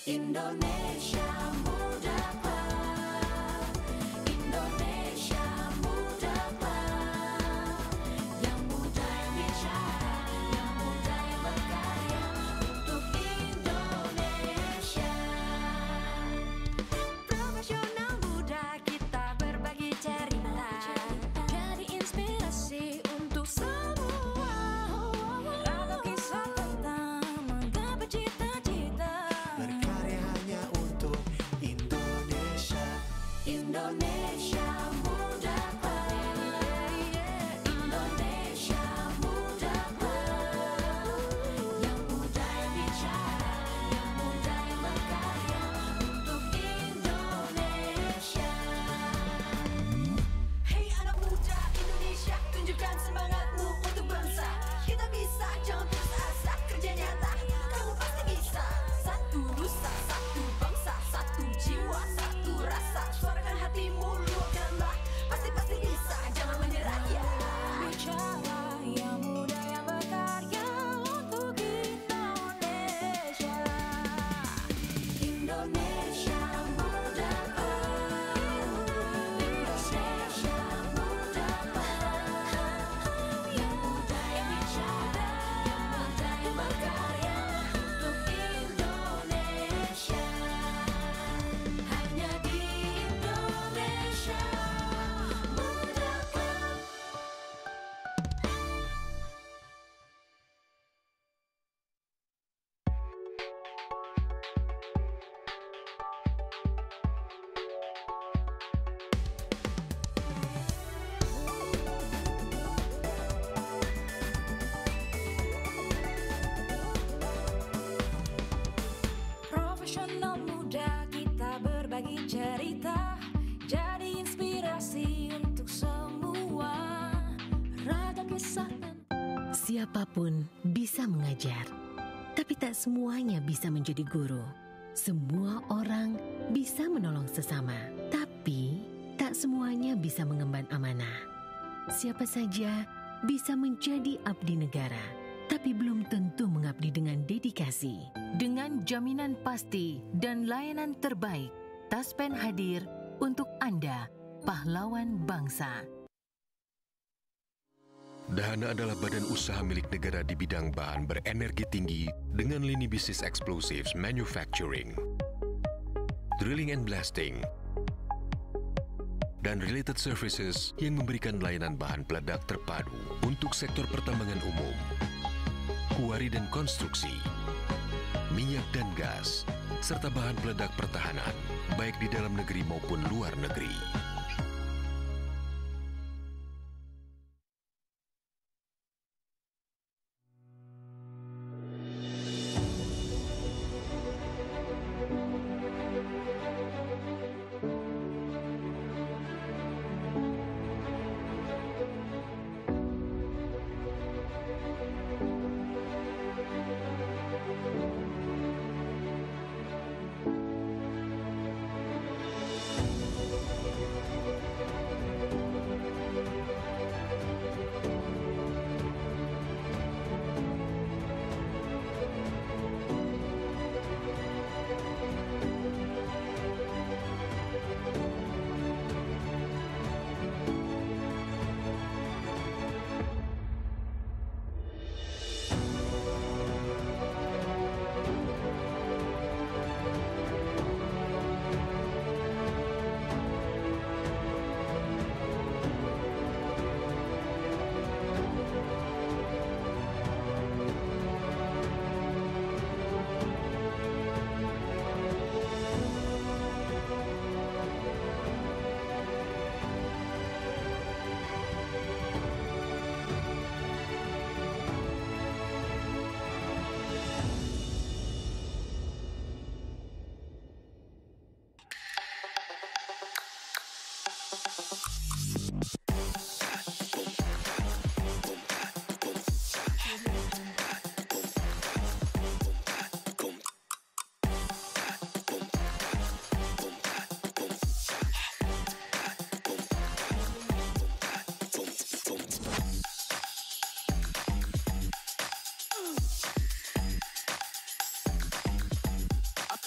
Indonesia Muda, Indonesia Muda, yang muda yang bicara, yang muda yang berkarya untuk Indonesia. Profesional muda, kita berbagi cerita, jadi inspirasi untuk semua. Ragam kisah tentang menggapai cita-cita, berkarya hanya untuk Indonesia. Indonesia Muda, Indonesia Muda, yang muda yang bicara, yang muda yang berkarya untuk Indonesia. Hey anak muda Indonesia, tunjukkan semangatmu untuk bangsa. Kita bisa, jangan putus asa, kerja nyata, kamu pasti bisa. Satu nusa, satu bangsa, satu jiwa, satu rasa. Suarakan hatimu, luapkanlah, pasti bisa, jangan menyerah ya. Bicara yang muda yang berkarya untuk Indonesia. Indonesia Muda, Indonesia Muda, yang muda yang bicara, yang muda yang berkarya untuk Indonesia. Hanya di Indonesia Muda. Profesional muda, kita berbagi cerita, jadi inspirasi untuk semua. Ragam kisah Siapapun bisa mengajar, tapi tak semuanya bisa menjadi guru. Semua orang bisa menolong sesama, tapi tak semuanya bisa mengemban amanah. Siapa saja bisa menjadi abdi negara, tapi belum tentu mengabdi dengan dedikasi. Dengan jaminan pasti dan layanan terbaik, Taspen hadir untuk Anda, pahlawan bangsa. Dahana adalah badan usaha milik negara di bidang bahan berenergi tinggi dengan lini bisnis explosives manufacturing, drilling and blasting, dan related services yang memberikan layanan bahan peledak terpadu untuk sektor pertambangan umum, kuari dan konstruksi, minyak dan gas, serta bahan peledak pertahanan, baik di dalam negeri maupun luar negeri.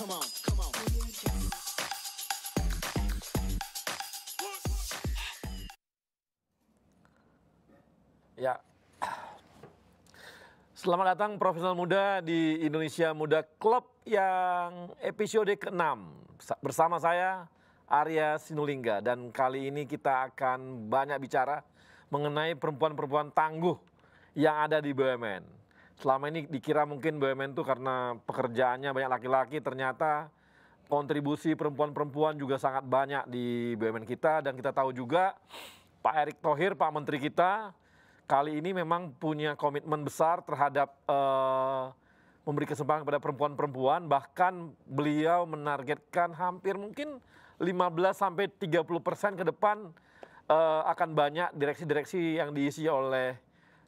Ya, selamat datang profesional muda di Indonesia Muda Club yang episode ke-6. Bersama saya Arya Sinulinga, dan kali ini kita akan banyak bicara mengenai perempuan-perempuan tangguh yang ada di BUMN. Selama ini dikira mungkin BUMN itu karena pekerjaannya banyak laki-laki, ternyata kontribusi perempuan-perempuan juga sangat banyak di BUMN kita. Dan kita tahu juga Pak Erick Thohir, Pak Menteri kita, kali ini memang punya komitmen besar terhadap memberi kesempatan kepada perempuan-perempuan. Bahkan beliau menargetkan hampir mungkin 15-30% ke depan akan banyak direksi-direksi yang diisi oleh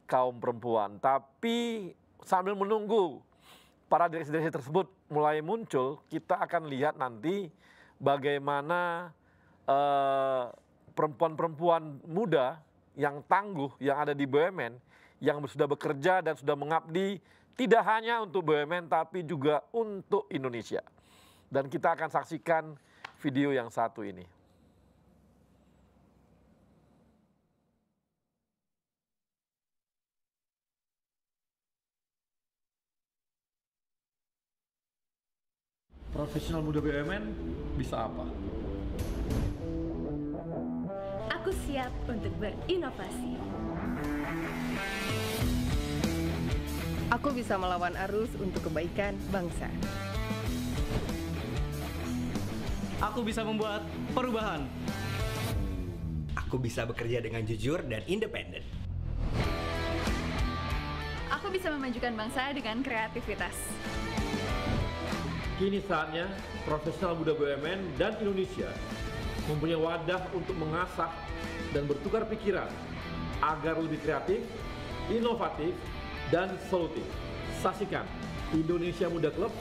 kaum perempuan. Tapi sambil menunggu para direksi-direksi tersebut mulai muncul, kita akan lihat nanti bagaimana perempuan-perempuan muda yang tangguh yang ada di BUMN, yang sudah bekerja dan sudah mengabdi tidak hanya untuk BUMN tapi juga untuk Indonesia. Dan kita akan saksikan video yang satu ini. Profesional muda BUMN bisa apa? Aku siap untuk berinovasi. Aku bisa melawan arus untuk kebaikan bangsa. Aku bisa membuat perubahan. Aku bisa bekerja dengan jujur dan independen. Aku bisa memajukan bangsa dengan kreativitas. Kini saatnya profesional muda BUMN dan Indonesia mempunyai wadah untuk mengasah dan bertukar pikiran agar lebih kreatif, inovatif, dan solutif. Saksikan Indonesia Muda Club,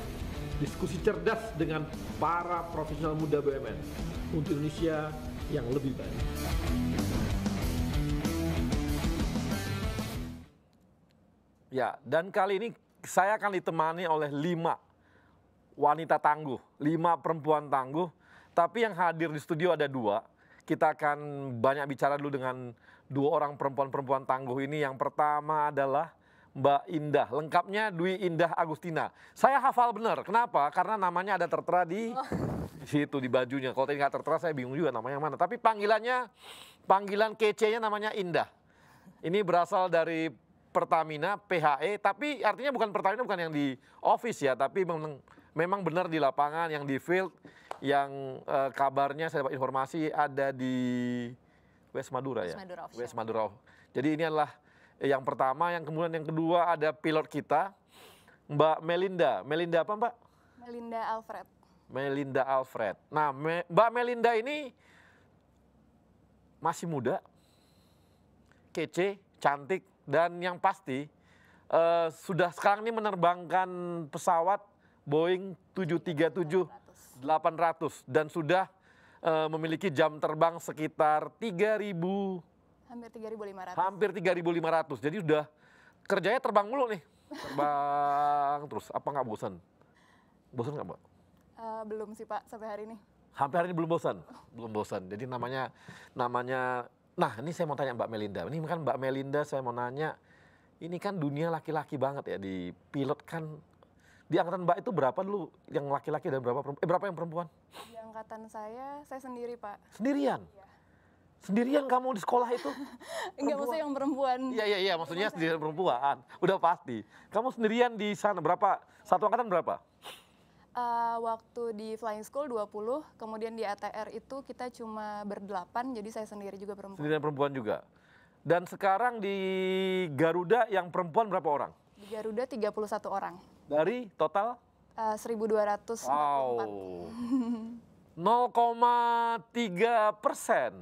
diskusi cerdas dengan para profesional muda BUMN untuk Indonesia yang lebih baik. Ya, dan kali ini saya akan ditemani oleh 5 wanita tangguh, 5 perempuan tangguh. Tapi yang hadir di studio ada 2. Kita akan banyak bicara dulu dengan 2 orang perempuan-perempuan tangguh ini. Yang pertama adalah Mbak Indah, lengkapnya Dwi Indah Agustina. Saya hafal benar, kenapa? Karena namanya ada tertera di situ, di bajunya. Kalau tadi nggak tertera saya bingung juga namanya mana. Tapi panggilan kece-nya namanya Indah. Ini berasal dari Pertamina, PHE, tapi artinya bukan Pertamina, bukan yang di office ya, tapi memang benar di lapangan, yang di field, yang kabarnya saya dapat informasi ada di West Madura ya. West Madura. Jadi ini adalah yang pertama. Yang kemudian yang kedua ada pilot kita, Mbak Melinda. Melinda apa Mbak? Melinda Alfred. Melinda Alfred. Nah, Mbak Melinda ini masih muda, kece, cantik, dan yang pasti sudah sekarang ini menerbangkan pesawat Boeing 737-800 dan sudah memiliki jam terbang sekitar 3.000, hampir 3.500. Jadi udah kerjanya terbang mulu nih, terbang terus. Apa nggak bosan? Bosan nggak Mbak? Belum sih Pak, sampai hari ini. Sampai hari ini belum bosan? Belum bosan. Jadi namanya, nah ini saya mau tanya Mbak Melinda. Ini kan Mbak Melinda saya mau nanya, ini kan dunia laki-laki banget ya, di pilot kan. Di angkatan Mbak itu berapa dulu yang laki-laki dan berapa yang perempuan? Di angkatan saya sendiri Pak. Sendirian? Iya. Sendirian kamu di sekolah itu? Enggak, maksudnya yang perempuan. Iya, maksudnya sendirian perempuan. Udah pasti. Kamu sendirian di sana berapa? Satu angkatan berapa? Waktu di flying school 20, kemudian di ATR itu kita cuma ber-8, jadi saya sendiri juga perempuan. Sendirian perempuan juga. Dan sekarang di Garuda yang perempuan berapa orang? Di Garuda 31 orang. Dari total? 1.244. Wow. 0,3%.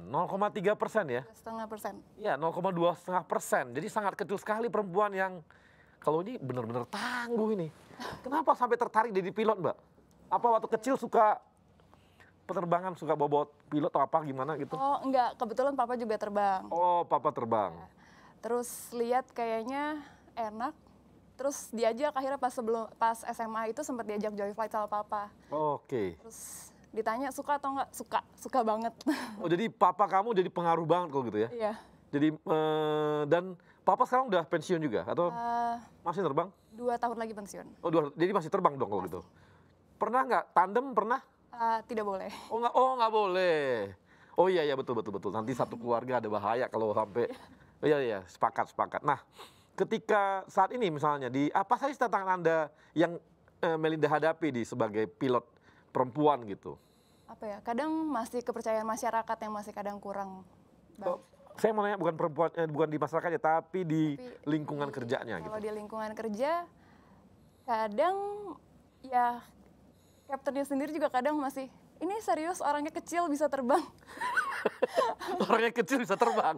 0,3% ya? 2,5%. Ya, 0,2,5%. Jadi sangat kecil sekali perempuan yang, kalau ini benar-benar tangguh ini. Kenapa sampai tertarik jadi pilot, Mbak? Apa waktu kecil suka penerbangan, suka bawa pilot atau apa gimana gitu? Oh enggak, kebetulan Papa juga terbang. Oh, Papa terbang. Terus lihat kayaknya enak, Terus diajak akhirnya pas SMA itu sempat diajak Joy Flight sama papa. Oke. Terus ditanya suka atau enggak? Suka banget. Oh, jadi papa kamu jadi pengaruh banget kalau gitu ya? Iya. Jadi dan papa sekarang udah pensiun juga atau masih terbang? 2 tahun lagi pensiun. Oh, jadi masih terbang dong kalau gitu. Pernah nggak tandem pernah? Tidak boleh. Oh nggak boleh. Oh iya betul. Nanti satu keluarga ada bahaya kalau sampai. Oh iya sepakat. Nah, ketika saat ini misalnya apa saja tantangan Anda yang Melinda hadapi sebagai pilot perempuan gitu? Apa ya? Kadang masih kepercayaan masyarakat yang masih kadang kurang. Oh, saya mau nanya bukan perempuan, bukan di masyarakatnya, tapi di lingkungan kerjanya gitu. Kalau di lingkungan kerja, kadang ya kaptennya sendiri juga kadang masih, ini serius orangnya kecil bisa terbang. Orangnya kecil bisa terbang.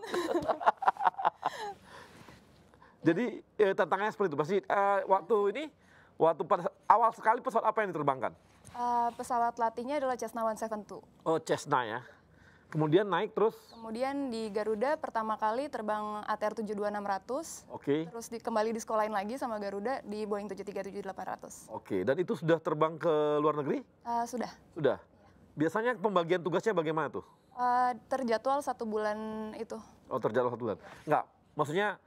Jadi tantangannya seperti itu. Pasti waktu pada awal sekali pesawat apa yang diterbangkan? Pesawat latihnya adalah Cessna 172. Oh, Cessna ya. Kemudian naik terus? Kemudian di Garuda pertama kali terbang ATR 72600. Oke. Terus kembali disekolahin lagi sama Garuda di Boeing 737-800. Oke, dan itu sudah terbang ke luar negeri? Sudah. Sudah. Biasanya pembagian tugasnya bagaimana tuh? Terjadwal 1 bulan itu. Oh, terjadwal 1 bulan. Enggak, maksudnya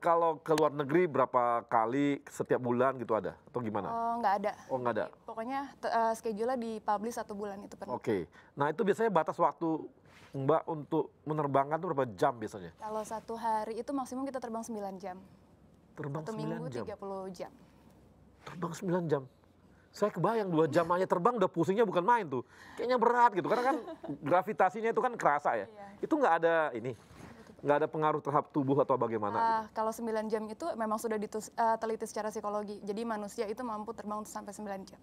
kalau ke luar negeri berapa kali setiap bulan gitu ada? Atau gimana? Oh, nggak ada. Oh, nggak ada? Pokoknya schedule-nya dipublish 1 bulan itu pernah. Oke. Nah, itu biasanya batas waktu Mbak untuk menerbangkan itu berapa jam biasanya? Kalau 1 hari itu maksimum kita terbang 9 jam. Terbang 1 9 minggu jam? 30 jam. Terbang 9 jam? Saya kebayang 2 jam aja terbang udah pusingnya bukan main tuh. Kayaknya berat gitu, karena kan gravitasinya itu kan kerasa ya. Itu nggak ada nggak ada pengaruh terhadap tubuh atau bagaimana? Gitu? Kalau 9 jam itu memang sudah diteliti secara psikologi. Jadi manusia itu mampu terbang sampai 9 jam.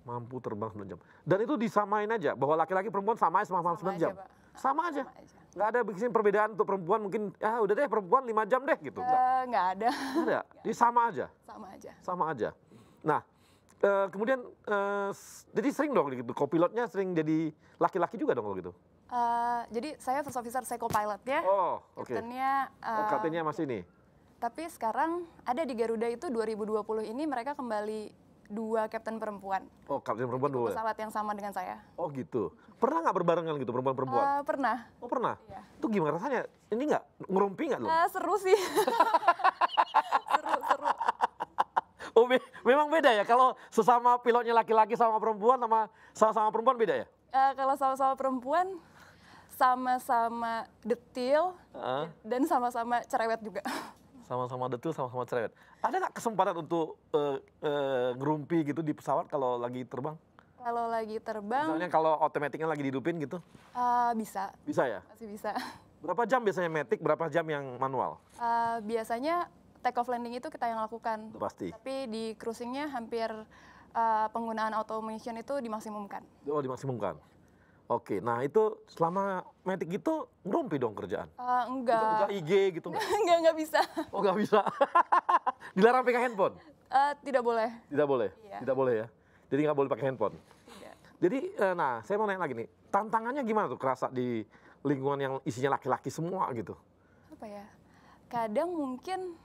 Mampu terbang 9 jam. Dan itu disamain aja, bahwa laki-laki perempuan sama aja 9 jam? Pak. Sama aja? Nggak ada bikin perbedaan untuk perempuan mungkin, udah deh perempuan 5 jam deh gitu? Nggak ada. Nggak ada? Jadi sama aja? Sama aja. Nah, kemudian jadi sering dong gitu, kopilotnya sering jadi laki-laki juga dong kalau gitu? Jadi saya first officer, saya co-pilotnya. Oh, oke. Kaptennya. Kaptennya masih nih. Tapi sekarang ada di Garuda itu 2020 ini mereka kembali 2 kapten perempuan. Oh, kapten perempuan 2. Pesawat yang sama dengan saya. Oh gitu. Pernah nggak berbarengan gitu perempuan-perempuan? Pernah. Oh pernah? Iya. Itu gimana rasanya? Ini nggak ngerumpi nggak lo? Seru sih. seru. Oh memang beda ya kalau sesama pilotnya laki-laki sama perempuan sama perempuan beda ya? Kalau sama-sama perempuan sama-sama detil dan sama-sama cerewet juga. Sama-sama detil, sama-sama cerewet. Ada nggak kesempatan untuk ngerumpi gitu di pesawat kalau lagi terbang? Kalau lagi terbang. Misalnya kalau otomatiknya lagi dihidupin gitu? Bisa. Bisa ya? Masih bisa. Berapa jam biasanya matic, berapa jam yang manual? Biasanya take off landing itu kita yang lakukan. Pasti. Tapi di cruisingnya hampir penggunaan automation itu dimaksimumkan. Oh dimaksimumkan. Oke, nah itu selama matic gitu ngerumpi dong kerjaan? Enggak. Buka IG gitu? Enggak bisa. Oh nggak bisa? Dilarang pegang handphone? Tidak boleh. Tidak boleh? Iya. Tidak boleh ya? Jadi nggak boleh pakai handphone? Tidak. Jadi, nah saya mau nanya lagi nih, tantangannya gimana tuh kerasa di lingkungan yang isinya laki-laki semua gitu? Apa ya, kadang mungkin,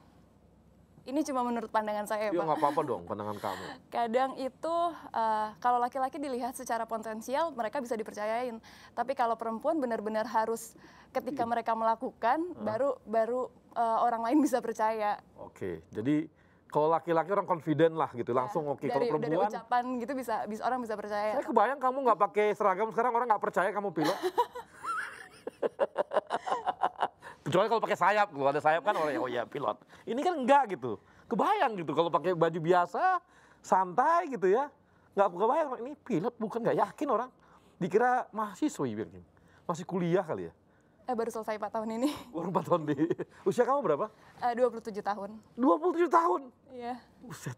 ini cuma menurut pandangan saya Ya Pak. nggak apa-apa dong pandangan kamu. Kadang itu kalau laki-laki dilihat secara potensial mereka bisa dipercayain. Tapi kalau perempuan benar-benar harus ketika mereka melakukan baru orang lain bisa percaya. Oke, jadi kalau laki-laki orang confident lah gitu, langsung oke. Kalau Dari perempuan, ucapan gitu bisa orang bisa percaya. saya kebayang kamu nggak pakai seragam sekarang orang nggak percaya kamu pilot. Kecuali kalau pakai sayap, kalau ada sayap kan orang oh ya pilot. Ini kan enggak gitu. Kebayang gitu kalau pakai baju biasa, santai gitu ya. Nggak kebayang ini pilot bukan, nggak yakin orang. Dikira mahasiswa bilang. Masih kuliah kali ya. Baru selesai 4 tahun ini. Baru 4 tahun deh. Usia kamu berapa? 27 tahun. 27 tahun? Iya. Buset.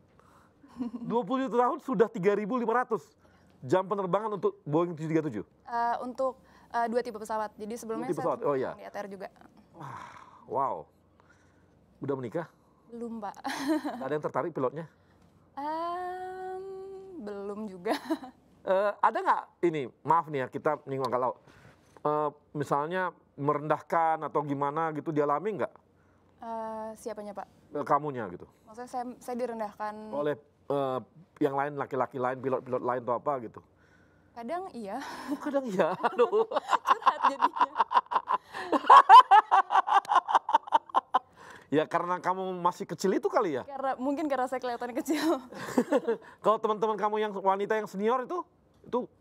27 tahun sudah 3.500 jam penerbangan untuk Boeing 737? Untuk 2 tipe pesawat. Jadi sebelumnya saya pesawat. Oh, iya. di ATR juga. Wow. Udah menikah? Belum, Pak. Gak ada yang tertarik pilotnya? Belum juga. Ada nggak ini, maaf nih ya, kita menyinggung kalau misalnya merendahkan atau gimana gitu dialami nggak? Siapanya Pak? Kamunya gitu. Maksudnya saya direndahkan. Oleh yang lain, laki-laki lain, pilot-pilot lain atau apa gitu. Kadang iya. Kadang iya. Aduh. Curhat jadinya. Ya karena kamu masih kecil itu kali ya. Mungkin karena saya kelihatan kecil. Kalau teman-teman kamu yang wanita yang senior itu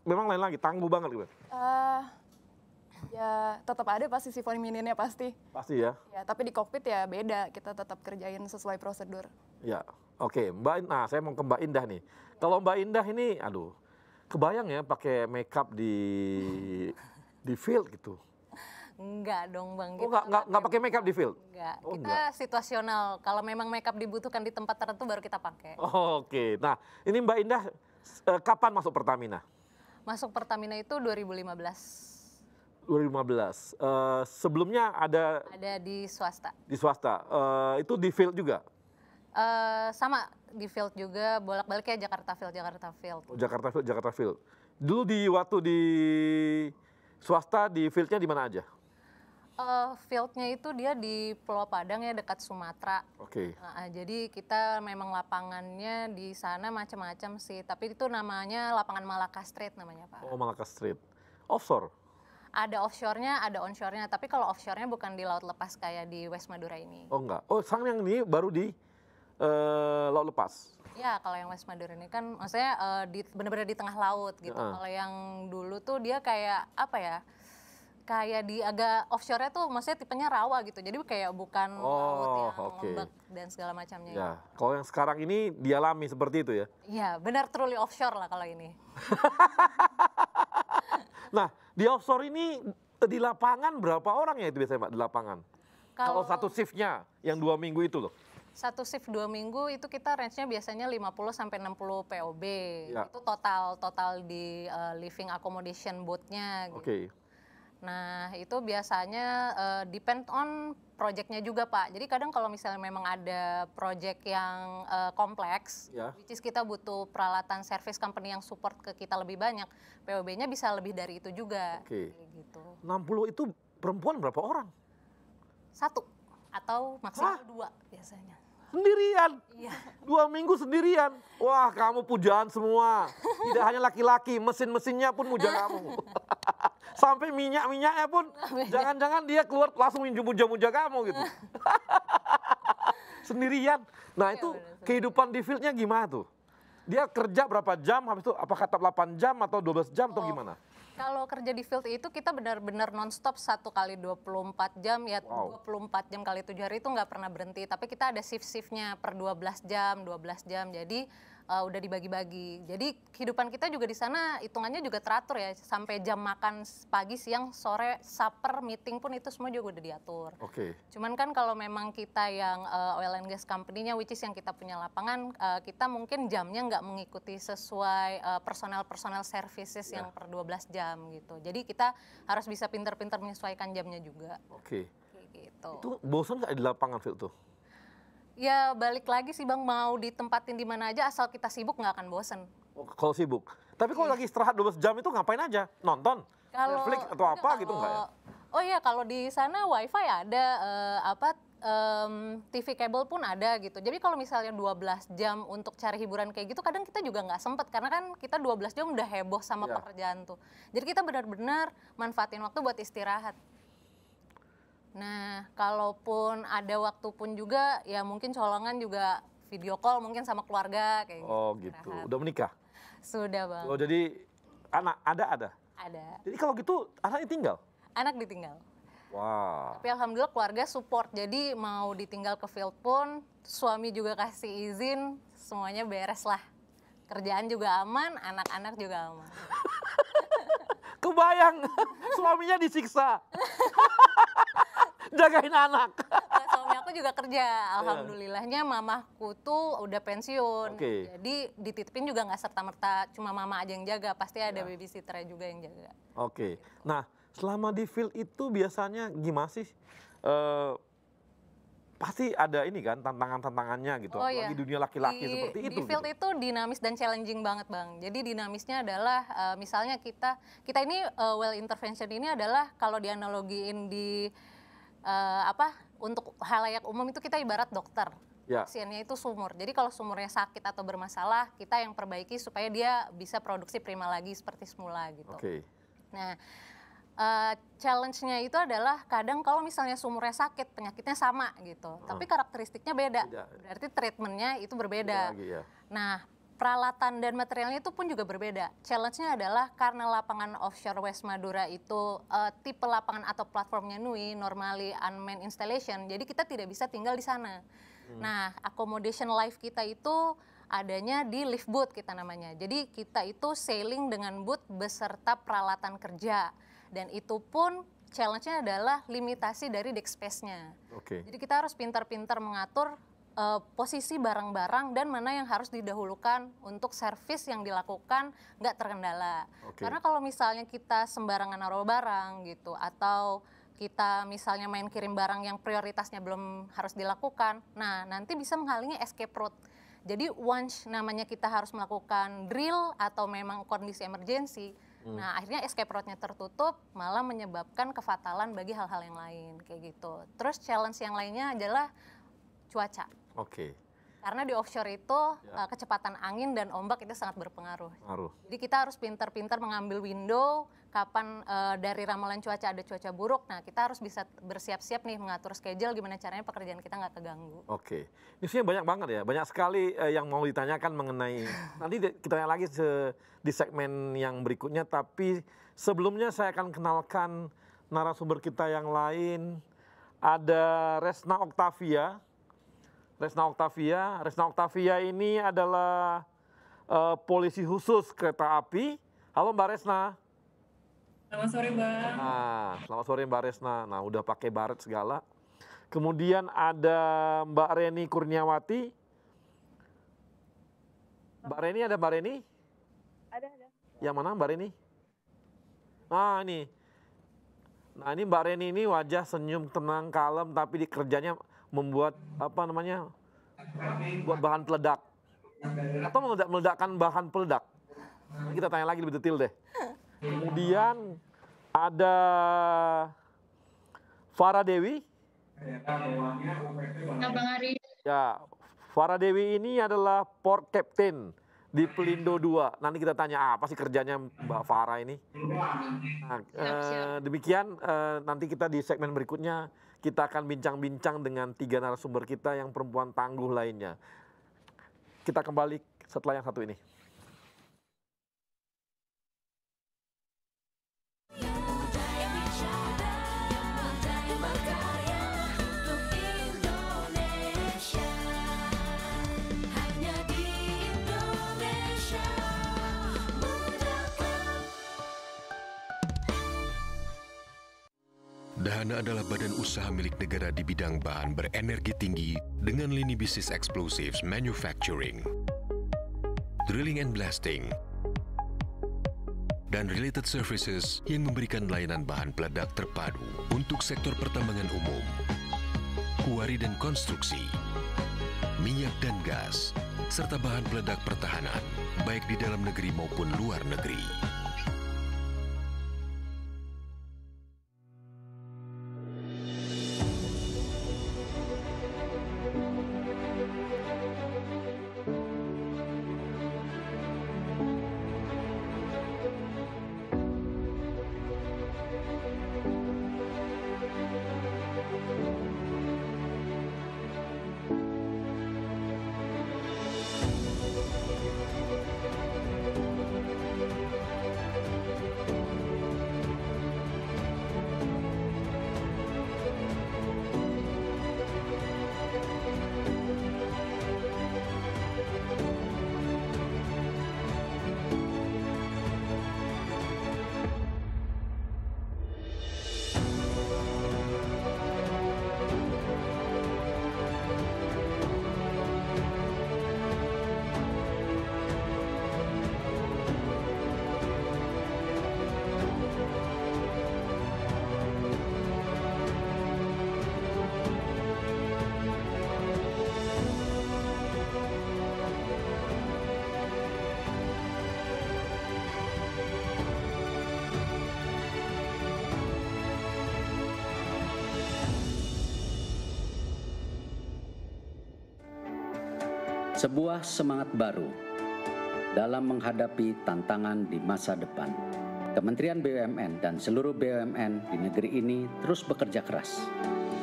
memang lain lagi, tangguh banget gitu. Ya tetap ada pasti sifat femininnya pasti. Pasti ya. Ya tapi di kokpit ya beda, kita tetap kerjain sesuai prosedur. Ya, oke. Nah saya mau ke Mbak Indah nih. Kalau Mbak Indah ini, aduh, kebayang ya pakai makeup di field gitu. Enggak dong Bang. Oh nggak pakai makeup di field? Enggak, Oh, kita enggak. situasional. Kalau memang makeup dibutuhkan di tempat tertentu baru kita pakai. Oh, oke. Nah ini Mbak Indah kapan masuk Pertamina? Masuk Pertamina itu 2015. 2015. Sebelumnya ada Ada di swasta. di swasta. Itu di field juga? Sama di field juga, bolak-balik ya Jakarta Field. Oh, Jakarta Field. Dulu waktu di swasta di fieldnya di mana aja? Fieldnya itu dia di Pulau Padang ya, dekat Sumatera. Oke. Jadi kita memang lapangannya di sana macam-macam sih. Tapi itu namanya lapangan Malaka Street namanya Pak. Oh, Malaka Street. Offshore? Ada offshore-nya, ada onshore-nya. Tapi kalau offshore-nya bukan di laut lepas kayak di West Madura ini. Oh enggak. Oh, sang yang ini baru di laut lepas. Ya, kalau yang West Madura ini kan maksudnya benar-benar di tengah laut gitu. Kalau yang dulu tuh dia kayak apa ya? Kayak di agak offshore-nya tuh maksudnya tipenya rawa gitu. Jadi kayak bukan laut yang ombak dan segala macamnya. Ya, kalau yang sekarang ini dialami seperti itu ya? Iya, benar truly offshore lah kalau ini. Nah, di offshore ini di lapangan berapa orang ya itu biasanya Pak di lapangan? Kalau satu shift-nya yang 2 minggu itu loh. Satu shift 2 minggu itu kita range-nya biasanya 50 sampai 60 POB. Ya. Itu total di living accommodation boat-nya gitu. Oke. Nah, itu biasanya depend on project-nya juga, Pak. Jadi kadang kalau misalnya memang ada project yang kompleks, which is kita butuh peralatan service company yang support ke kita lebih banyak, POB-nya bisa lebih dari itu juga. Oke. Gitu. 60 itu perempuan berapa orang? 1 atau maksimal 2 biasanya. Sendirian? Iya. 2 minggu sendirian? Wah, kamu pujaan semua. Tidak hanya laki-laki, mesin-mesinnya pun muja kamu. Sampai minyak-minyaknya pun, jangan-jangan dia keluar langsung muja-muja kamu gitu. Sendirian. Nah itu kehidupan di fieldnya gimana tuh? Dia kerja berapa jam, habis itu apakah tetap 8 jam atau 12 jam atau gimana? Kalau kerja di field itu kita benar-benar non-stop 1 kali 24 jam ya. 24 jam kali 7 hari itu nggak pernah berhenti. Tapi kita ada shift-shiftnya per 12 jam. Jadi udah dibagi-bagi. Jadi kehidupan kita juga di sana hitungannya juga teratur ya. Sampai jam makan pagi, siang, sore, supper, meeting pun itu semua juga udah diatur. Oke. Cuman kan kalau memang kita yang oil and gas company-nya, which is yang kita punya lapangan, kita mungkin jamnya nggak mengikuti sesuai personal services yang per 12 jam gitu. Jadi kita harus bisa pintar-pintar menyesuaikan jamnya juga. Oke. Gitu. Itu bosan nggak di lapangan field tuh? Ya balik lagi sih Bang, mau ditempatin di mana aja asal kita sibuk nggak akan bosen. Kalau sibuk. Tapi kalau lagi istirahat 12 jam itu ngapain aja? Nonton? Netflix atau apa gitu nggak ya? Oh iya, kalau di sana wifi ada, TV kabel pun ada gitu. Jadi kalau misalnya 12 jam untuk cari hiburan kayak gitu, kadang kita juga nggak sempet. Karena kan kita 12 jam udah heboh sama pekerjaan tuh. Jadi kita benar-benar manfaatin waktu buat istirahat. Nah, kalaupun ada waktu pun juga, ya mungkin colongan juga video call mungkin sama keluarga kayak gitu. Oh gitu, udah menikah? Sudah Bang. Oh jadi anak ada? Ada. Jadi kalau gitu anaknya tinggal? Anak ditinggal. Wow. Tapi alhamdulillah keluarga support, jadi mau ditinggal ke field pun, suami juga kasih izin, semuanya beres lah. Kerjaan juga aman, anak-anak juga aman. Kebayang, suaminya disiksa. Jagain anak. Nah, suami aku juga kerja, alhamdulillahnya mamaku tuh udah pensiun. Jadi dititipin juga nggak serta-merta cuma mama aja yang jaga, pasti ada babysitter juga yang jaga. Oke, nah selama di field itu biasanya gimana sih? Pasti ada ini kan tantangan-tantangannya gitu, apalagi dunia laki-laki seperti itu. Di field itu dinamis dan challenging banget Bang. Jadi dinamisnya adalah misalnya kita ini well intervention ini adalah kalau dianalogiin di untuk halayak umum itu kita ibarat dokter. Ya. Pasiennya itu sumur. Jadi kalau sumurnya sakit atau bermasalah, kita yang perbaiki supaya dia bisa produksi prima lagi seperti semula gitu. Oke. Nah, challenge-nya itu adalah kadang kalau misalnya sumurnya sakit, penyakitnya sama gitu. Tapi karakteristiknya beda. Berarti treatmentnya itu berbeda. Beda lagi, ya. Nah, peralatan dan materialnya itu pun juga berbeda. Challenge-nya adalah karena lapangan offshore West Madura itu tipe lapangan atau platformnya NUI, normally unmanned installation. Jadi kita tidak bisa tinggal di sana. Nah, accommodation life kita itu adanya di lift boat kita namanya. Jadi kita itu sailing dengan boat beserta peralatan kerja. Dan itu pun challenge-nya adalah limitasi dari deck space-nya. Jadi kita harus pintar-pintar mengatur posisi barang-barang dan mana yang harus didahulukan untuk servis yang dilakukan nggak terkendala. Karena kalau misalnya kita sembarangan naruh barang gitu, atau kita misalnya main kirim barang yang prioritasnya belum harus dilakukan, nah nanti bisa menghalangi escape route. Jadi once namanya kita harus melakukan drill atau memang kondisi emergency, nah akhirnya escape route-nya tertutup, malah menyebabkan kefatalan bagi hal-hal yang lain kayak gitu. Terus challenge yang lainnya adalah cuaca. Karena di offshore itu kecepatan angin dan ombak itu sangat berpengaruh. Jadi kita harus pintar-pintar mengambil window kapan dari ramalan cuaca ada cuaca buruk. Nah kita harus bisa bersiap-siap nih mengatur schedule gimana caranya pekerjaan kita nggak keganggu. Ini sebenarnya banyak banget ya, banyak sekali yang mau ditanyakan mengenai. Nanti kita tanya lagi di segmen yang berikutnya. Tapi sebelumnya saya akan kenalkan narasumber kita yang lain. Ada Resna Octavia. Resna Octavia ini adalah polisi khusus kereta api. Halo Mbak Resna. Selamat sore Bang. Nah, selamat sore Mbak Resna. Nah, udah pakai baret segala. Kemudian ada Mbak Reni Kurniawati. Mbak Reni, ada Mbak Reni? Ada. Yang mana Mbak Reni? Ah, ini. Nah, ini Mbak Reni ini wajah senyum, tenang, kalem, tapi kerjanya membuat buat bahan peledak atau meledakkan bahan peledak. Kita tanya lagi lebih detail deh. Kemudian ada Farah Dewi. Ya, Farah Dewi ini adalah port captain di Pelindo 2. Nanti kita tanya apa sih kerjanya Mbak Farah ini. Nah, demikian nanti kita di segmen berikutnya kita akan bincang-bincang dengan 3 narasumber kita yang perempuan tangguh lainnya. Kita kembali setelah yang satu ini. Dahana adalah badan usaha milik negara di bidang bahan berenergi tinggi dengan lini bisnis explosives manufacturing, drilling and blasting, dan related services yang memberikan layanan bahan peledak terpadu untuk sektor pertambangan umum, kuari dan konstruksi, minyak dan gas, serta bahan peledak pertahanan, baik di dalam negeri maupun luar negeri. Sebuah semangat baru dalam menghadapi tantangan di masa depan. Kementerian BUMN dan seluruh BUMN di negeri ini terus bekerja keras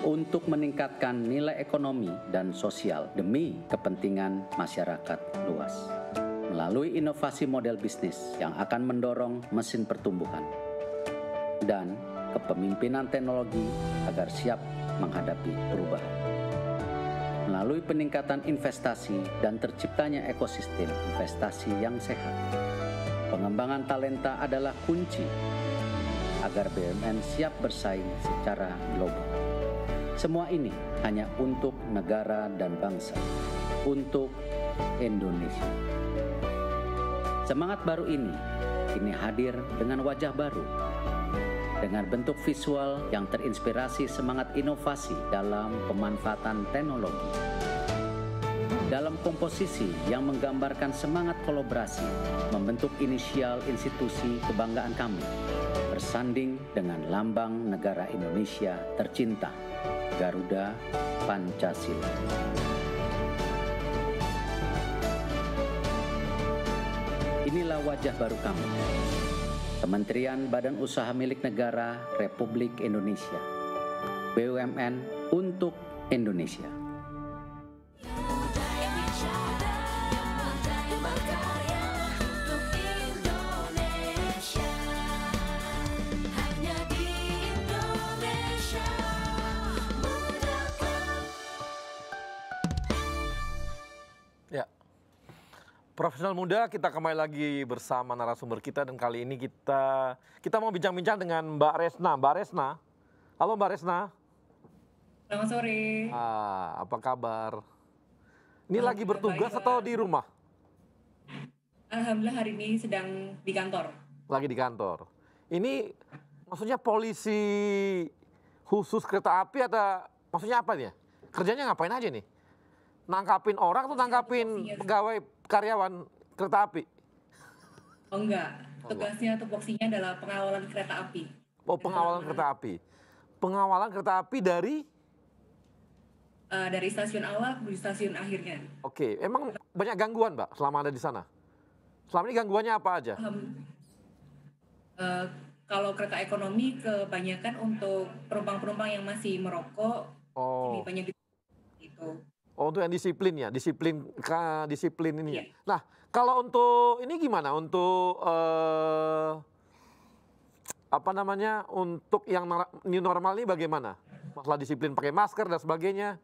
untuk meningkatkan nilai ekonomi dan sosial demi kepentingan masyarakat luas. Melalui inovasi model bisnis yang akan mendorong mesin pertumbuhan dan kepemimpinan teknologi agar siap menghadapi perubahan. Melalui peningkatan investasi dan terciptanya ekosistem investasi yang sehat, pengembangan talenta adalah kunci agar BUMN siap bersaing secara global. Semua ini hanya untuk negara dan bangsa, untuk Indonesia. Semangat baru ini kini hadir dengan wajah baru, dengan bentuk visual yang terinspirasi semangat inovasi dalam pemanfaatan teknologi. Dalam komposisi yang menggambarkan semangat kolaborasi, membentuk inisial institusi kebanggaan kami, bersanding dengan lambang negara Indonesia tercinta, Garuda Pancasila. Inilah wajah baru kami, Kementerian Badan Usaha Milik Negara Republik Indonesia, BUMN untuk Indonesia. Ya, Profesional Muda, kita kembali lagi bersama narasumber kita dan kali ini kita mau bincang-bincang dengan Mbak Resna. Mbak Resna, halo Mbak Resna. Selamat sore. Apa kabar? Ini lagi bertugas atau di rumah? Alhamdulillah hari ini sedang di kantor. Lagi di kantor. Ini maksudnya polisi khusus kereta api atau maksudnya apa nih? Kerjanya ngapain aja nih? Nangkapin orang atau nangkapin pegawai karyawan kereta api? Oh enggak, tugasnya atau tupoksinya adalah pengawalan kereta api. Oh, pengawalan kereta api. Pengawalan kereta api dari? Dari stasiun awal ke stasiun akhirnya. Oke, emang banyak gangguan Mbak selama ada di sana? Selama ini gangguannya apa aja? Kalau kereta ekonomi kebanyakan untuk penumpang-penumpang yang masih merokok, lebih banyak itu. Oh, untuk yang disiplin ya, disiplin ini ya. Nah, kalau untuk ini gimana? Untuk untuk yang new normal ini bagaimana? Masalah disiplin pakai masker dan sebagainya.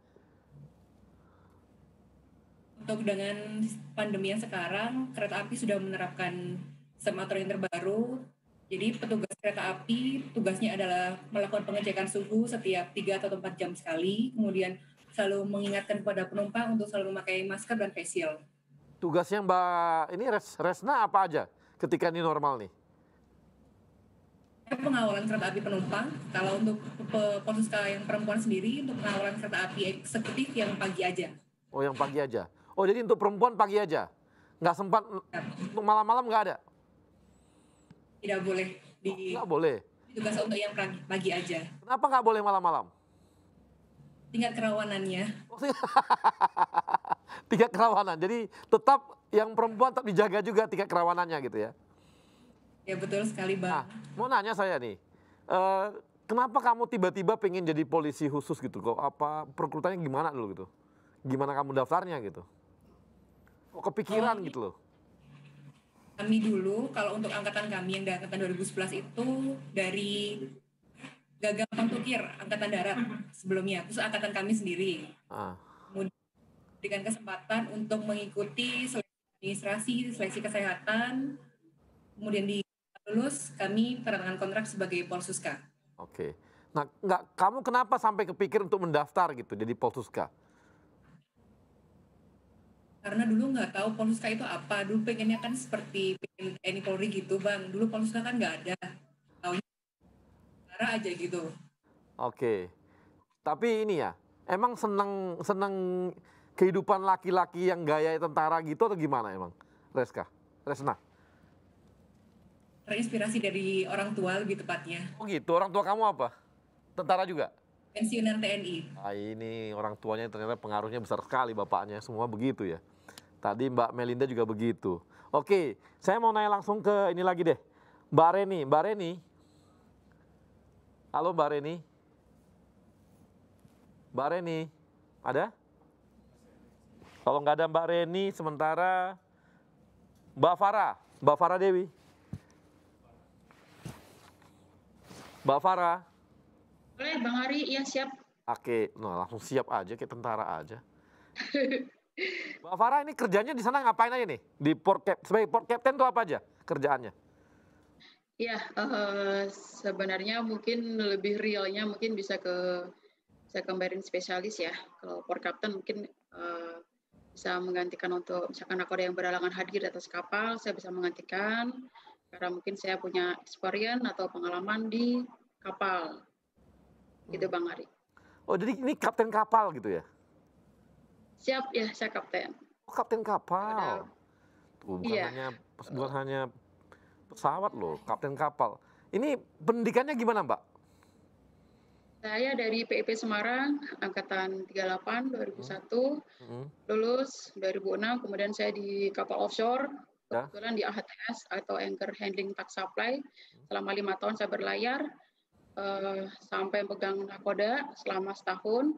Untuk dengan pandemi yang sekarang, kereta api sudah menerapkan sistem aturan yang terbaru. Jadi petugas kereta api tugasnya adalah melakukan pengecekan suhu setiap 3 atau 4 jam sekali, kemudian selalu mengingatkan kepada penumpang untuk selalu memakai masker dan face shield. Tugasnya Mbak ini Resna apa aja ketika ini normal nih? Pengawalan kereta api penumpang. Kalau untuk Polsuska yang perempuan sendiri, untuk pengawalan kereta api eksekutif yang pagi aja. Oh, yang pagi aja. Oh, jadi untuk perempuan pagi aja? Nggak sempat, untuk malam-malam nggak ada? Tidak boleh. Nggak boleh? Tugas untuk yang pagi aja. Kenapa nggak boleh malam-malam? Tingkat kerawanannya. Tingkat kerawanan. Jadi tetap yang perempuan tetap dijaga juga tingkat kerawanannya gitu ya? Ya betul sekali Bang. Nah, mau nanya saya nih, kenapa kamu tiba-tiba pengen jadi polisi khusus gitu? Kok apa perekrutannya gimana dulu gitu? Gimana kamu daftarnya gitu? Kok kepikiran gitu loh? Kami dulu, kalau untuk angkatan kami yang dari angkatan 2011 itu dari Gagang Pangtukir, Angkatan Darat sebelumnya, terus angkatan kami sendiri. Kemudian diberikan kesempatan untuk mengikuti seleksi administrasi, seleksi kesehatan, kemudian lulus, kami tanda tangan kontrak sebagai Polsuska. Oke. Nah, kamu kenapa sampai kepikir untuk mendaftar gitu jadi Polsuska? Karena dulu nggak tahu Polsuska itu apa. Dulu pengennya kan seperti TNI Polri gitu, Bang. Dulu Polsuska kan nggak ada. Taunya cara aja gitu. Oke. Tapi ini ya, emang seneng kehidupan laki-laki yang gaya tentara gitu atau gimana emang, Resna? Terinspirasi dari orang tua lebih tepatnya. Oh gitu, orang tua kamu apa? Tentara juga? Pensiunan TNI. Ini orang tuanya ternyata pengaruhnya besar sekali bapaknya, semua begitu ya. Tadi Mbak Melinda juga begitu. Oke, saya mau nanya langsung ke ini lagi deh. Mbak Reni, Mbak Reni. Halo Mbak Reni. Mbak Reni, ada? Kalau nggak ada Mbak Reni, sementara Mbak Farah Dewi. Mbak Farah. Boleh Bang Ari, iya siap. Oke, nah langsung siap aja, kayak tentara aja. Mbak Farah ini kerjanya di sana ngapain aja nih? Di sebagai port captain tuh apa aja kerjaannya? Ya, sebenarnya mungkin lebih realnya mungkin bisa ke marine spesialis ya. Kalau port captain mungkin bisa menggantikan untuk misalkan aku ada yang berhalangan hadir di atas kapal, saya bisa menggantikan karena mungkin saya punya experience atau pengalaman di kapal. Gitu Bang Ari. Oh, jadi ini kapten kapal gitu ya? Siap ya, saya kapten. Oh, kapten kapal. Tuh, bukan hanya pesawat loh, kapten kapal. Ini pendidikannya gimana, Mbak? Saya dari PIP Semarang, angkatan 38 2001, lulus 2006, kemudian saya di kapal offshore, kebetulan di AHTS atau Anchor Handling Task Supply. Selama 5 tahun saya berlayar, sampai pegang nakoda selama setahun.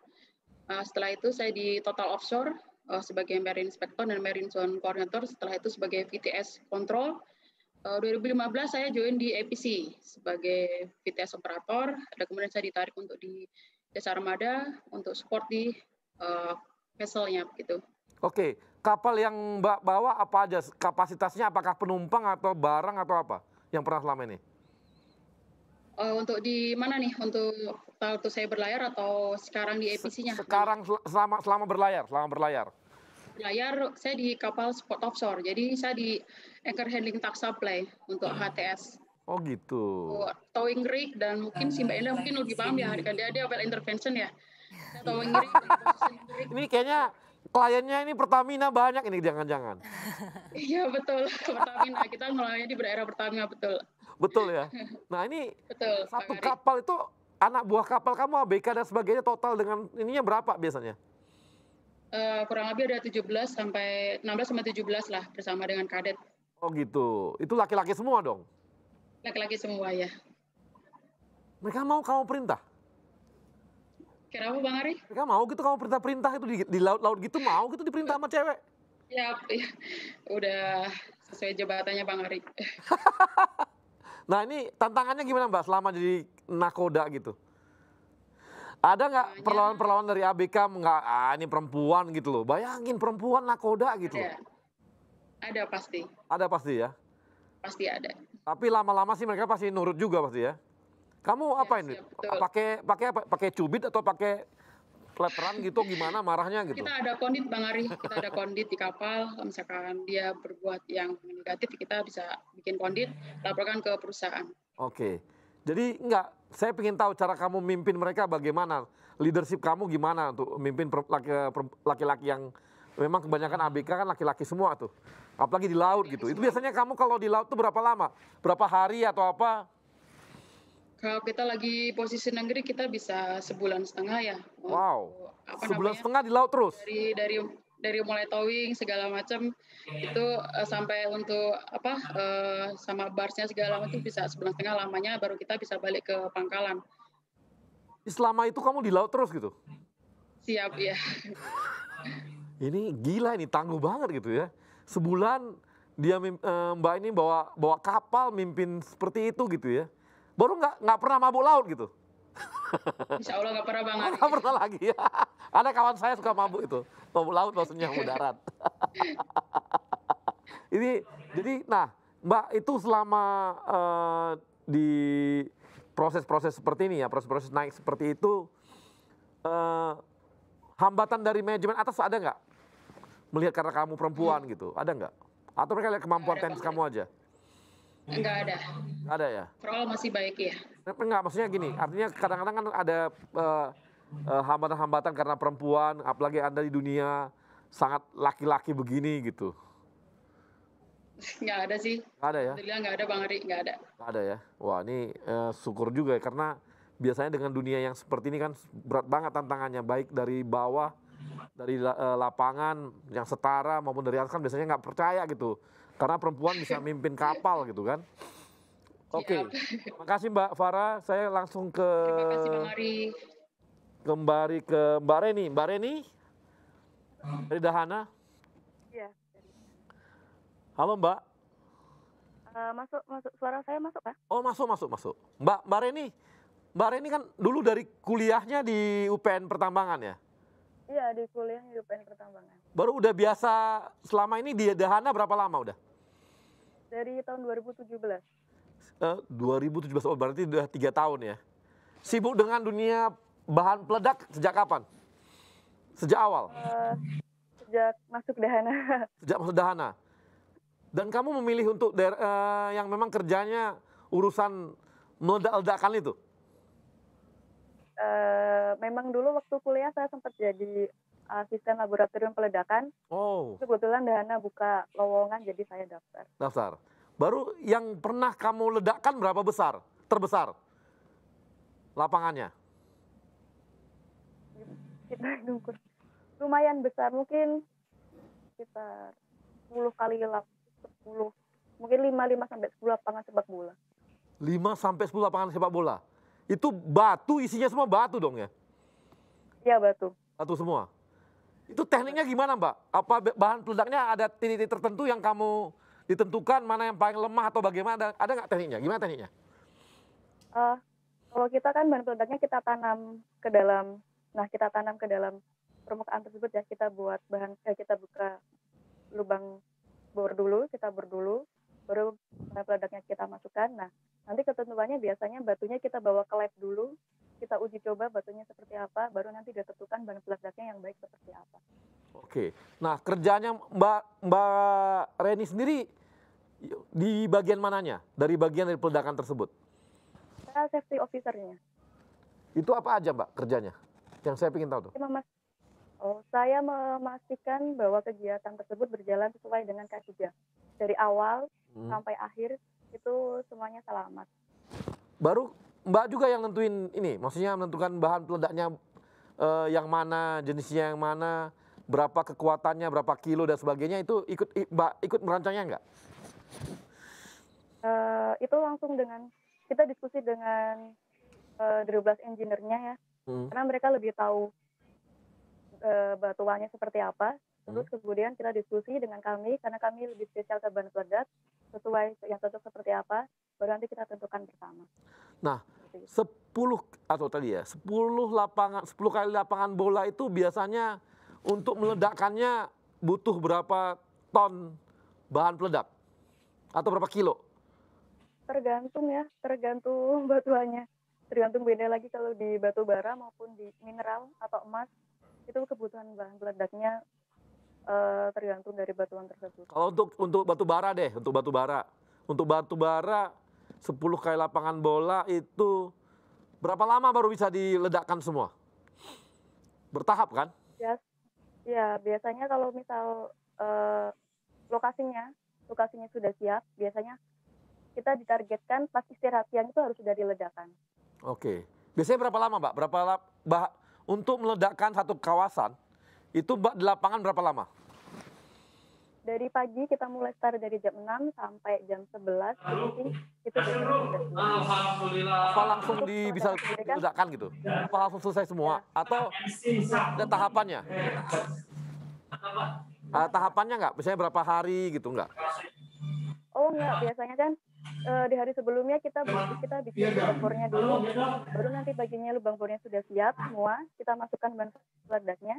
Setelah itu saya di Total Offshore sebagai Marine Inspector dan Marine Zone Coordinator, setelah itu sebagai VTS Control. 2015 saya join di APC sebagai VTS Operator, dan kemudian saya ditarik untuk di Jasa Armada untuk support di vesselnya begitu. Oke, kapal yang Mbak bawa apa aja? Kapasitasnya apakah penumpang atau barang atau apa yang pernah selama ini? Untuk di mana nih? Untuk waktu saya berlayar atau sekarang di APC-nya? Sekarang selama berlayar. Berlayar, saya di kapal sport offshore. Jadi saya di Anchor Handling Task Supply untuk HTS. Oh gitu. Towing rig dan mungkin si Mbak Enda mungkin lebih paham ya, kan dia well intervention ya. Towing rig. Ini kayaknya kliennya ini Pertamina banyak ini jangan-jangan. Iya betul, Pertamina. Kita melayani di daerah Pertamina betul. Betul ya. Nah ini betul, satu kapal itu anak buah kapal kamu ABK dan sebagainya total dengan ininya berapa biasanya? Kurang lebih ada 16 sampai 17 lah bersama dengan kadet. Oh gitu. Itu laki-laki semua dong? Laki-laki semua ya. Mereka mau kamu perintah? Kira apa Bang Ari? Mereka mau gitu kamu perintah itu di laut-laut gitu mau gitu diperintah sama cewek? Ya, udah sesuai jabatannya Bang Ari. Nah ini tantangannya gimana Mbak selama jadi nakoda gitu? Ada nggak perlawanan-perlawanan dari ABK nggak, ini perempuan gitu loh. Bayangin perempuan nakoda gitu loh. Ada pasti. Ada pasti ya? Pasti ada. Tapi lama-lama sih mereka pasti nurut juga pasti ya? Kamu apa ini? Pakai cubit atau pakai peleteran gitu gimana marahnya gitu? Kita ada kondit Bang Ari, kita ada kondit di kapal. Kalau misalkan dia berbuat yang negatif kita bisa bikin kondit, laporkan ke perusahaan. Oke. Jadi saya ingin tahu cara kamu mimpin mereka bagaimana, leadership kamu gimana untuk mimpin laki-laki yang memang kebanyakan ABK kan laki-laki semua tuh, apalagi di laut gitu. Itu biasanya kamu kalau di laut tuh berapa lama, berapa hari atau apa? Kalau kita lagi posisi negeri kita bisa 1,5 bulan ya. Wow, 1,5 bulan di laut terus? Dari mulai towing segala macam itu sampai untuk sama barsnya segala macam bisa 1,5 bulan lamanya baru kita bisa balik ke pangkalan. Selama itu kamu di laut terus gitu? Siap ya. Ini gila ini tangguh banget gitu ya. Sebulan dia Mbak ini bawa kapal mimpin seperti itu gitu ya. Baru nggak pernah mabuk laut gitu. Insya Allah nggak pernah Bang Ari. Nggak pernah lagi ya. Ada kawan saya suka mabuk itu. Mabuk laut maksudnya mabuk darat. Ini jadi Mbak itu selama di proses-proses seperti ini ya, proses-proses naik seperti itu, hambatan dari manajemen atas ada nggak? Melihat karena kamu perempuan gitu, ada nggak? Atau mereka lihat kemampuan teknis kamu aja? Enggak ada. Nggak ada ya? Overall masih baik ya. Enggak, maksudnya gini, artinya kadang-kadang kan ada hambatan-hambatan karena perempuan, apalagi Anda di dunia sangat laki-laki begini gitu. Nggak ada sih. Nggak ada ya? Alhamdulillah nggak ada Bang Ari, nggak ada. Nggak ada ya? Wah ini syukur juga ya, karena biasanya dengan dunia yang seperti ini kan berat banget tantangannya, baik dari bawah dari lapangan yang setara maupun dari atas kan biasanya nggak percaya gitu. Karena perempuan bisa mimpin kapal gitu kan. Oke, makasih Mbak Farah. Saya langsung ke Terima kasih Bang Ari. kembali ke Mbak Reni. Mbak Reni dari Dahana. Iya. Halo Mbak. Masuk suara saya masuk Pak? Oh masuk. Mbak Reni kan dulu dari kuliahnya di UPN Pertambangan ya? Iya, di kuliah di UPN Pertambangan. Baru udah biasa selama ini di Dahana berapa lama udah? Dari tahun 2017. 2017, oh berarti udah 3 tahun ya. Sibuk dengan dunia bahan peledak sejak kapan? Sejak awal? Sejak masuk Dahana. Sejak masuk Dahana. Dan kamu memilih untuk yang memang kerjanya urusan meledak-ledakan itu? Memang dulu waktu kuliah saya sempat jadi asisten laboratorium peledakan. Oh. Kebetulan Dahana buka lowongan jadi saya daftar. Daftar. Baru yang pernah kamu ledakkan berapa besar? Terbesar? Lapangannya? Kita ngukur. Lumayan besar, mungkin sekitar 10 kali 10. Mungkin 5 sampai 10 lapangan sepak bola. 5 sampai 10 lapangan sepak bola. Itu batu, isinya semua batu dong ya? Iya, batu. Batu semua. Itu tekniknya gimana, Mbak? Apa bahan peledaknya ada titik-titik tertentu yang kamu ditentukan mana yang paling lemah atau bagaimana? Ada nggak tekniknya? Gimana tekniknya? Kalau kita kan bahan peledaknya kita tanam ke dalam, kita tanam ke dalam permukaan tersebut ya. Kita buat kita buka lubang bor dulu, baru bahan peledaknya kita masukkan. Nah, nanti ketentuannya biasanya batunya kita bawa ke lab dulu, kita uji coba batunya seperti apa, baru nanti ditentukan bahan peledaknya yang baik seperti apa. Oke, nah kerjanya Mbak Reni sendiri di bagian mananya? Dari bagian dari peledakan tersebut? Saya safety officer-nya. Itu apa aja Mbak kerjanya? Yang saya ingin tahu tuh. Saya memastikan bahwa kegiatan tersebut berjalan sesuai dengan K3. Dari awal sampai akhir itu semuanya selamat. Baru Mbak juga yang nentuin ini, maksudnya menentukan bahan peledaknya yang mana, jenisnya yang mana, berapa kekuatannya, berapa kilo dan sebagainya, itu Mbak ikut merancangnya nggak? Itu langsung kita diskusi dengan 12 engineer-nya ya, karena mereka lebih tahu batuannya seperti apa. Terus kemudian kita diskusi dengan kami, karena kami lebih spesial ke bahan peledak, sesuai yang cocok seperti apa, baru nanti kita tentukan bersama. Nah, 10 kali lapangan bola itu biasanya untuk meledakkannya butuh berapa ton bahan peledak? Atau berapa kilo? Tergantung batuannya. Tergantung beda lagi kalau di batu bara maupun di mineral atau emas, itu kebutuhan bahan peledaknya tergantung dari batuan tersebut. Kalau untuk batu bara deh, untuk batu bara 10 kali lapangan bola itu berapa lama baru bisa diledakkan semua? Bertahap kan? Ya, biasanya kalau misal lokasinya sudah siap, biasanya kita ditargetkan pas istirahat siang itu harus sudah diledakkan. Oke. Biasanya berapa lama, Mbak? Untuk meledakkan satu kawasan, itu Mbak di lapangan berapa lama? Dari pagi kita mulai start dari jam 6 sampai jam 11, itu Alhamdulillah. Apa langsung bisa diledakkan gitu? Apa langsung selesai semua? Atau ada tahapannya? Tahapannya nggak? Misalnya berapa hari gitu nggak? Oh enggak, biasanya kan di hari sebelumnya kita bikin lubang bornya dulu, baru nanti bagiannya lubang bornya sudah siap semua, kita masukkan bahan peledaknya,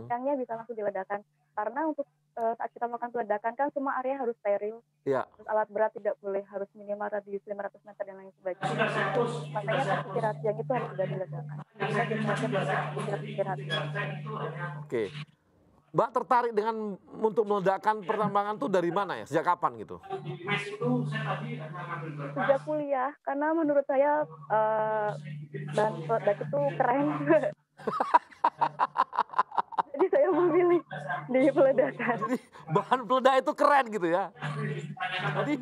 siangnya bisa langsung diledakkan. Karena untuk saat kita melakukan peledakan kan semua area harus steril, terus alat berat tidak boleh, harus minimal radius 500 meter dan lain sebagainya. Makanya pas istirahat siang itu harus sudah diledakkan. Oke. Mbak tertarik untuk meledakkan pertambangan tuh dari mana ya? Sejak kapan gitu? Sejak kuliah, karena menurut saya bahan peledak itu keren. Jadi saya saya memilih di peledakan. Jadi bahan peledak itu keren gitu ya. Jadi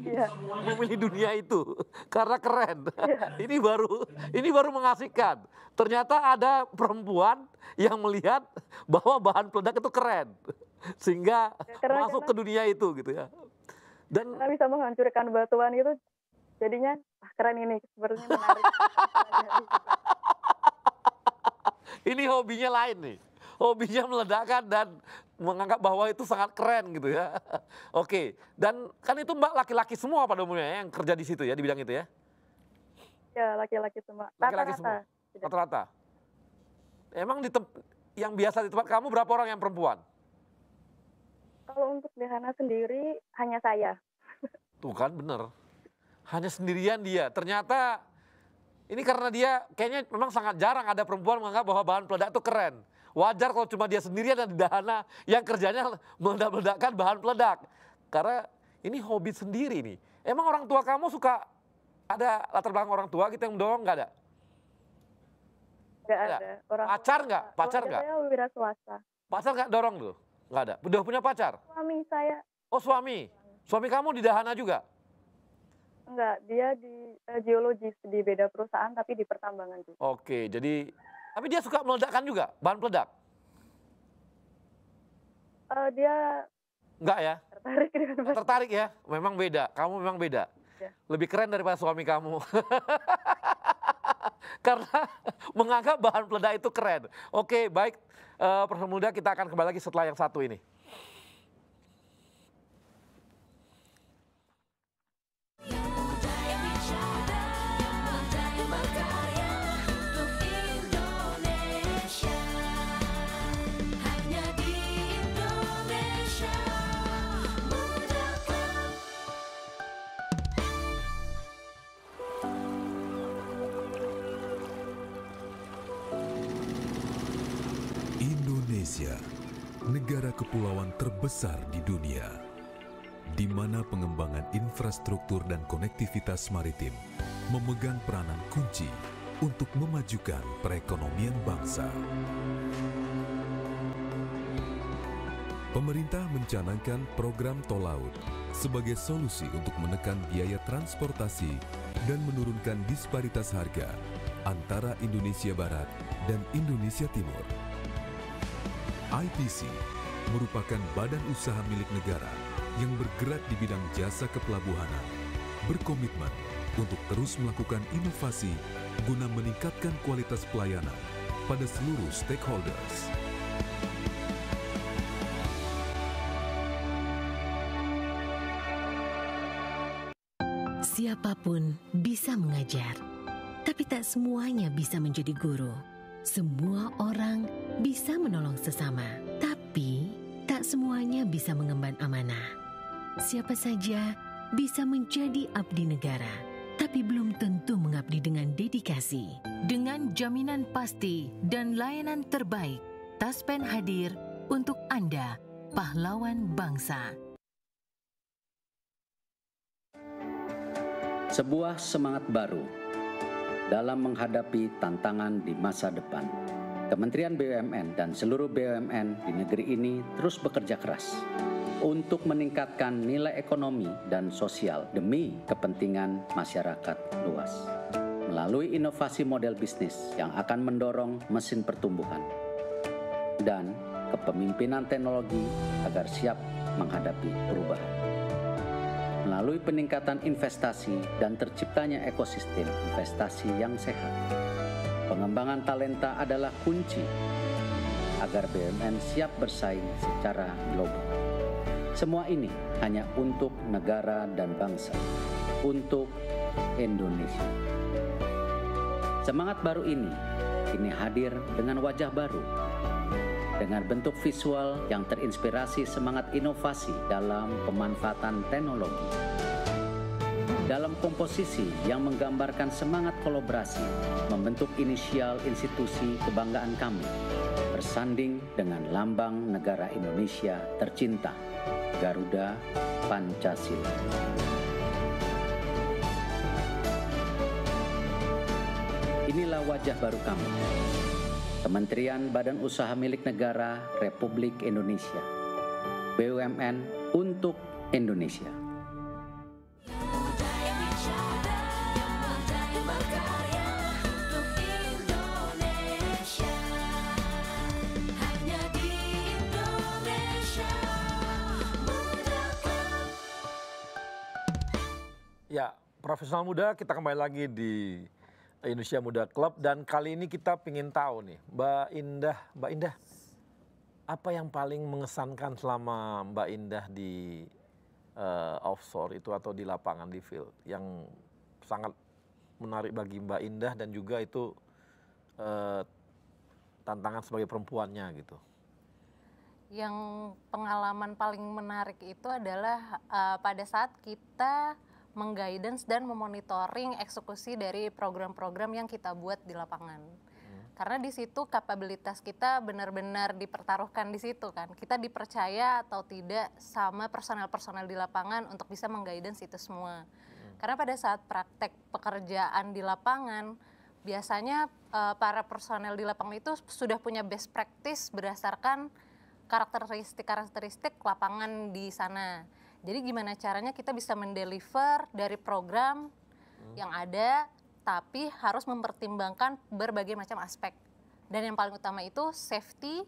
memilih dunia itu karena keren. Ini baru mengasihkan. Ternyata ada perempuan yang melihat bahwa bahan peledak itu keren. Sehingga masuk ke dunia itu gitu ya. Dan karena bisa menghancurkan batuan itu, jadinya keren ini, sepertinya menarik. Ini hobinya lain nih. Hobinya meledakkan dan menganggap bahwa itu sangat keren gitu ya. Oke, dan kan itu Mbak laki-laki semua pada umumnya yang kerja di situ ya, di bidang itu ya? Ya, laki-laki semua. Laki-laki semua? Rata-rata? Emang yang biasa di tempat kamu berapa orang yang perempuan? Kalau untuk Dahana sendiri, hanya saya. Tuh kan bener. Hanya sendirian dia. Ternyata ini karena dia kayaknya memang sangat jarang ada perempuan menganggap bahwa bahan peledak itu keren. Wajar kalau cuma dia sendirian dan di Dahana yang kerjanya meledak-ledakkan bahan peledak. Karena ini hobi sendiri nih. Emang orang tua kamu suka ada latar belakang orang tua gitu yang mendorong, nggak ada? Nggak ada. Pacar nggak? Pacar nggak? Saya wira swasta. Pacar nggak dorong tuh? Nggak ada? Udah punya pacar? Suami saya. Oh suami? Suami kamu di Dahana juga? Enggak, dia di geologis di beda perusahaan tapi di pertambangan juga. Oke, jadi tapi dia suka meledakkan juga bahan peledak? Dia enggak ya? Tertarik dengan tertarik ya? Memang beda, kamu memang beda. Ya. Lebih keren daripada suami kamu. Karena menganggap bahan peledak itu keren. Oke, baik. Permuda kita akan kembali lagi setelah yang satu ini. Indonesia, negara kepulauan terbesar di dunia, di mana pengembangan infrastruktur dan konektivitas maritim memegang peranan kunci untuk memajukan perekonomian bangsa. Pemerintah mencanangkan program tol laut sebagai solusi untuk menekan biaya transportasi dan menurunkan disparitas harga antara Indonesia Barat dan Indonesia Timur. IPC merupakan badan usaha milik negara yang bergerak di bidang jasa kepelabuhanan, berkomitmen untuk terus melakukan inovasi guna meningkatkan kualitas pelayanan pada seluruh stakeholders. Siapapun bisa mengajar, tapi tak semuanya bisa menjadi guru. Semua orang bisa menolong sesama, tapi tak semuanya bisa mengemban amanah. Siapa saja bisa menjadi abdi negara, tapi belum tentu mengabdi dengan dedikasi. Dengan jaminan pasti dan layanan terbaik, Taspen hadir untuk Anda, pahlawan bangsa. Sebuah semangat baru dalam menghadapi tantangan di masa depan. Kementerian BUMN dan seluruh BUMN di negeri ini terus bekerja keras untuk meningkatkan nilai ekonomi dan sosial demi kepentingan masyarakat luas. Melalui inovasi model bisnis yang akan mendorong mesin pertumbuhan dan kepemimpinan teknologi agar siap menghadapi perubahan. Melalui peningkatan investasi dan terciptanya ekosistem investasi yang sehat. Pengembangan talenta adalah kunci agar BUMN siap bersaing secara global. Semua ini hanya untuk negara dan bangsa, untuk Indonesia. Semangat baru ini kini hadir dengan wajah baru, dengan bentuk visual yang terinspirasi semangat inovasi dalam pemanfaatan teknologi. Dalam komposisi yang menggambarkan semangat kolaborasi, membentuk inisial institusi kebanggaan kami, bersanding dengan lambang negara Indonesia tercinta, Garuda Pancasila. Inilah wajah baru kami, Kementerian Badan Usaha Milik Negara Republik Indonesia. BUMN untuk Indonesia. Ya, profesional muda, kita kembali lagi di Indonesia Muda Club dan kali ini kita ingin tahu nih, Mbak Indah, apa yang paling mengesankan selama Mbak Indah di offshore itu atau di lapangan di field yang sangat menarik bagi Mbak Indah dan juga itu tantangan sebagai perempuannya gitu. Yang pengalaman paling menarik itu adalah pada saat kita mengguidance dan memonitoring eksekusi dari program-program yang kita buat di lapangan. Karena di situ kapabilitas kita benar-benar dipertaruhkan di situ kan. Kita dipercaya atau tidak sama personel-personel di lapangan untuk bisa mengguidance itu semua. Karena pada saat praktek pekerjaan di lapangan, biasanya para personel di lapangan itu sudah punya best practice berdasarkan karakteristik lapangan di sana. Jadi gimana caranya kita bisa mendeliver dari program yang ada, tapi harus mempertimbangkan berbagai macam aspek. Dan yang paling utama itu safety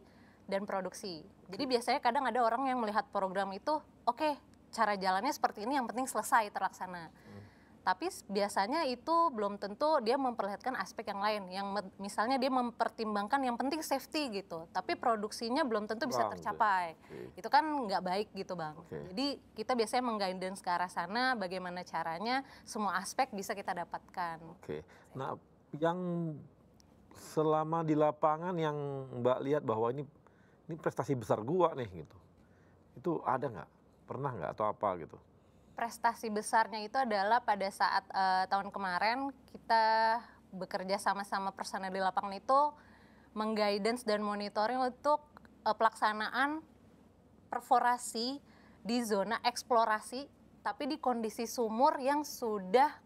dan produksi. Jadi biasanya kadang ada orang yang melihat program itu, oke, cara jalannya seperti ini, yang penting selesai terlaksana. Tapi biasanya itu belum tentu dia memperlihatkan aspek yang lain. Yang misalnya dia mempertimbangkan yang penting safety gitu. Tapi produksinya belum tentu bisa tercapai. Itu kan nggak baik gitu Bang. Jadi kita biasanya mengguidance ke arah sana bagaimana caranya semua aspek bisa kita dapatkan. Nah yang selama di lapangan yang Mbak lihat bahwa ini prestasi besar gua nih gitu. Itu ada nggak? Pernah nggak atau apa gitu? Prestasi besarnya itu adalah pada saat tahun kemarin kita bekerja sama-sama personel di lapangan itu mengguidance dan monitoring untuk pelaksanaan perforasi di zona eksplorasi tapi di kondisi sumur yang sudah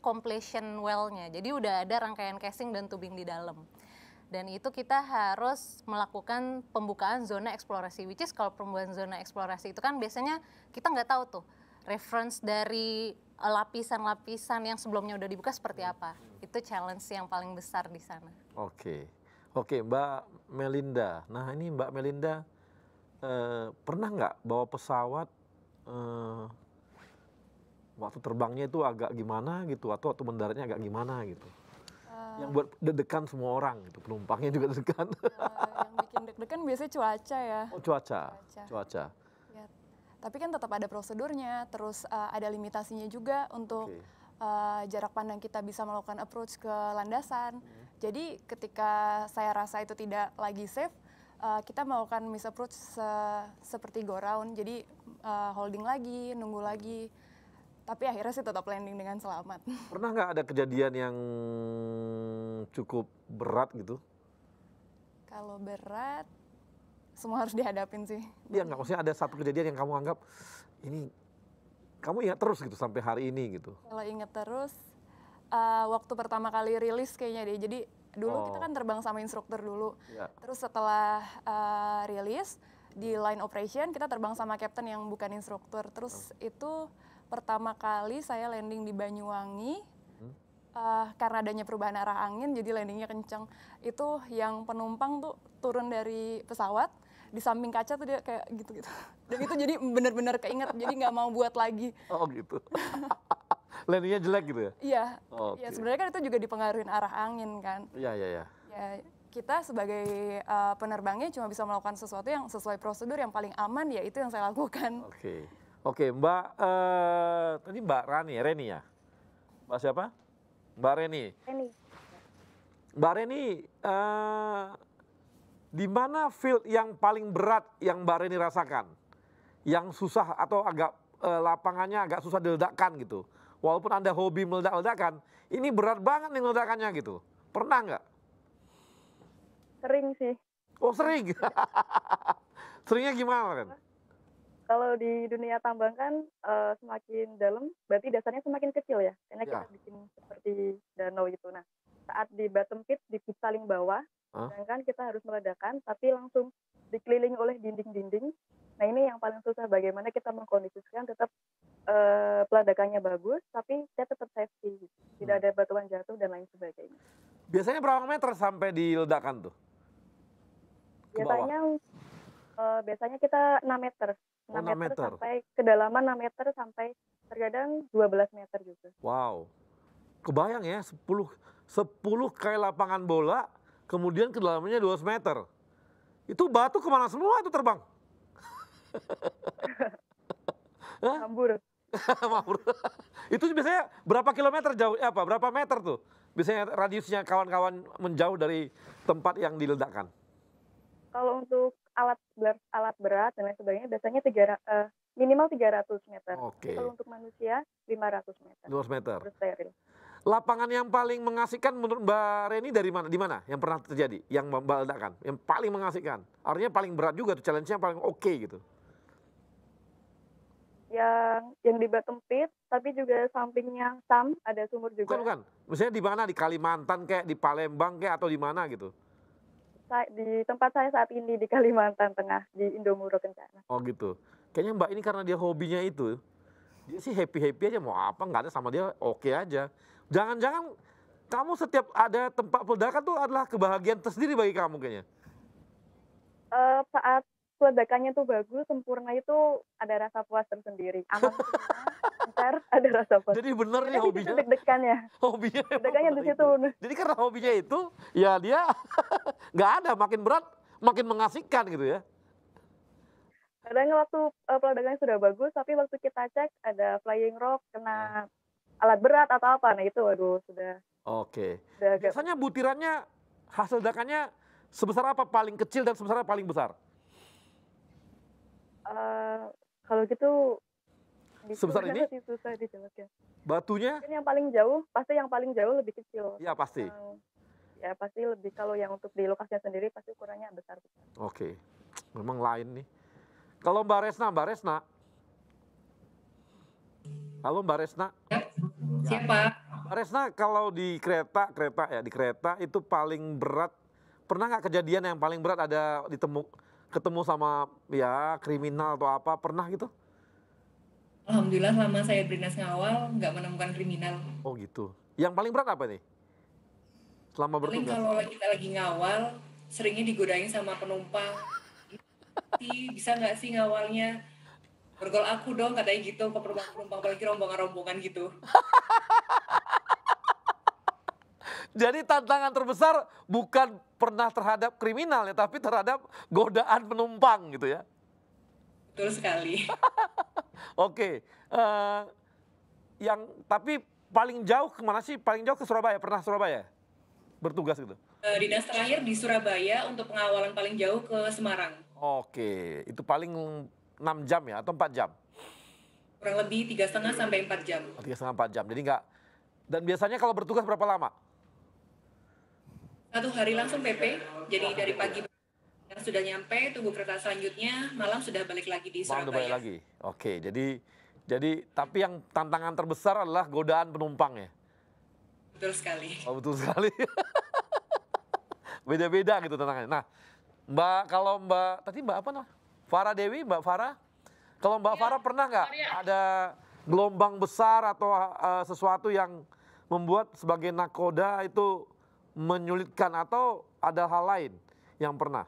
completion well-nya. Jadi udah ada rangkaian casing dan tubing di dalam. Dan itu kita harus melakukan pembukaan zona eksplorasi, which is kalau pembukaan zona eksplorasi itu kan biasanya kita nggak tahu tuh reference dari lapisan-lapisan yang sebelumnya udah dibuka seperti apa. Itu challenge yang paling besar di sana. Oke, Mbak Melinda. Nah ini Mbak Melinda pernah nggak bawa pesawat waktu terbangnya itu agak gimana gitu atau mendaratnya agak gimana gitu? Yang buat deg-degan semua orang gitu, penumpangnya juga deg-degan. Yang bikin deg-degan biasanya cuaca ya. Oh cuaca. Ya, tapi kan tetap ada prosedurnya, terus ada limitasinya juga untuk jarak pandang kita bisa melakukan approach ke landasan. Jadi ketika saya rasa itu tidak lagi safe, kita melakukan misapproach seperti go round, jadi holding lagi, nunggu lagi. Tapi akhirnya sih tetap landing dengan selamat. Pernah nggak ada kejadian yang cukup berat gitu? Kalau berat, semua harus dihadapin sih. Iya nggak, maksudnya ada satu kejadian yang kamu anggap ini kamu ingat terus gitu sampai hari ini gitu. Kalau ingat terus, waktu pertama kali rilis kayaknya deh. Jadi dulu kita kan terbang sama instruktur dulu. Terus setelah rilis di line operation kita terbang sama captain yang bukan instruktur. Terus itu pertama kali saya landing di Banyuwangi. Karena adanya perubahan arah angin jadi landingnya kencang. Itu yang penumpang tuh turun dari pesawat, di samping kaca tuh dia kayak gitu-gitu. Dan itu jadi benar-benar keinget, jadi nggak mau buat lagi. Oh gitu. Landingnya jelek gitu ya? Iya. Ya sebenarnya kan itu juga dipengaruhi arah angin kan. Iya. Ya kita sebagai penerbangnya cuma bisa melakukan sesuatu yang sesuai prosedur yang paling aman, ya itu yang saya lakukan. Oke, Mbak, tadi Mbak Reni ya? Mbak siapa? Mbak Reni. Mbak Reni, di mana field yang paling berat yang Mbak Reni rasakan? Yang susah atau agak lapangannya agak susah diledakkan gitu? Walaupun Anda hobi meledak-ledakan, ini berat banget nih meledakannya gitu. Pernah nggak? Sering sih. Oh sering? Seringnya gimana kan? Kalau di dunia tambang kan semakin dalam, berarti dasarnya semakin kecil ya. Karena kita bikin seperti danau itu. Nah, saat di bottom pit di pit paling bawah, sedangkan kita harus meledakkan, tapi langsung dikelilingi oleh dinding-dinding. Nah ini yang paling susah, bagaimana kita mengkondisikan tetap peledakannya bagus, tapi saya tetap safety, tidak ada batuan jatuh dan lain sebagainya. Biasanya berapa meter sampai diledakkan tuh? Biasanya kita 6 meter. 6 meter sampai kedalaman 6 meter sampai terkadang 12 meter juga. Wow. Kebayang ya 10 kayak lapangan bola, kemudian kedalamannya 12 meter. Itu batu kemana semua itu terbang? Mabur. Mabur. Itu biasanya berapa kilometer jauh? Berapa meter tuh? Biasanya radiusnya kawan-kawan menjauh dari tempat yang diledakkan. Kalau untuk alat berat dan lain sebagainya biasanya minimal 300 meter. Oke. Kalau untuk manusia 500 meter. 200 meter. Terus steril. Lapangan yang paling mengasihkan menurut Mbak Reni dari mana? Di mana yang pernah terjadi? Yang Mbak ledakan? Yang paling mengasihkan? Artinya paling berat juga tuh, challenge-nya paling oke gitu. Yang di bottom pit, tapi juga sampingnya SAM ada sumur juga. Bukan. Misalnya di mana? Di Kalimantan kayak, di Palembang kayak, atau di mana gitu? Di tempat saya saat ini di Kalimantan Tengah, di Indomuro Kencana. Oh gitu. Kayaknya Mbak ini karena dia hobinya itu, dia sih happy-happy aja, mau apa nggak ada sama dia oke aja. Jangan-jangan kamu setiap ada tempat peledakan tuh adalah kebahagiaan tersendiri bagi kamu kayaknya. Saat peledakannya tuh bagus, sempurna itu ada rasa puas tersendiri. Aman semua, ada rasa puas. Jadi bener nih hobinya. Deg-degan ya. Hobinya. Deg-degannya di situ. Jadi karena hobinya itu, ya dia nggak ada, makin berat, makin mengasihkan gitu ya. Kadang waktu peledakannya sudah bagus, tapi waktu kita cek ada flying rock, kena alat berat atau apa, nah itu waduh sudah. Oke. Biasanya butirannya, hasil ledakannya sebesar apa paling kecil dan sebesar apa paling besar? Kalau gitu sebesar ini? Susah dijelaskan. Batunya? Mungkin yang paling jauh, pasti yang paling jauh lebih kecil. Iya pasti. Ya pasti lebih, kalau yang untuk di lokasinya sendiri pasti ukurannya besar. Oke, memang lain nih. Kalau Mbak Resna. Halo Mbak Resna. Siapa? Mbak Resna, kalau di kereta itu paling berat, pernah nggak kejadian yang paling berat ada ketemu sama ya kriminal atau apa, pernah gitu? Alhamdulillah selama saya berdinas ngawal nggak menemukan kriminal. Oh gitu. Yang paling berat apa nih? Selama bertugas? Paling kalau kita lagi ngawal, seringnya digodain sama penumpang. Bisa nggak sih ngawalnya? Bergol aku dong katanya gitu ke penumpang, apalagi rombongan-rombongan gitu. Jadi tantangan terbesar bukan pernah terhadap kriminal ya, tapi terhadap godaan penumpang gitu ya. Betul sekali. Oke, tapi paling jauh kemana sih? Paling jauh ke Surabaya, pernah Surabaya bertugas gitu? Dinas terakhir di Surabaya, untuk pengawalan paling jauh ke Semarang. Oke, itu paling 6 jam ya atau 4 jam? Kurang lebih 3,5 sampai 4 jam. 3,5-4 jam, jadi nggak. Dan biasanya kalau bertugas berapa lama? 1 hari langsung PP, jadi dari pagi yang sudah nyampe, tunggu kereta selanjutnya, malam sudah balik lagi di Surabaya. Malam balik lagi, oke. Jadi tapi yang tantangan terbesar adalah godaan penumpang ya? Betul sekali. Oh betul sekali. Beda-beda gitu tantangannya. Nah, tadi Mbak apa nah? Farah Dewi, Mbak Farah. Kalau Mbak Farah pernah nggak ada gelombang besar atau sesuatu yang membuat sebagai nakoda itu menyulitkan atau ada hal lain yang pernah?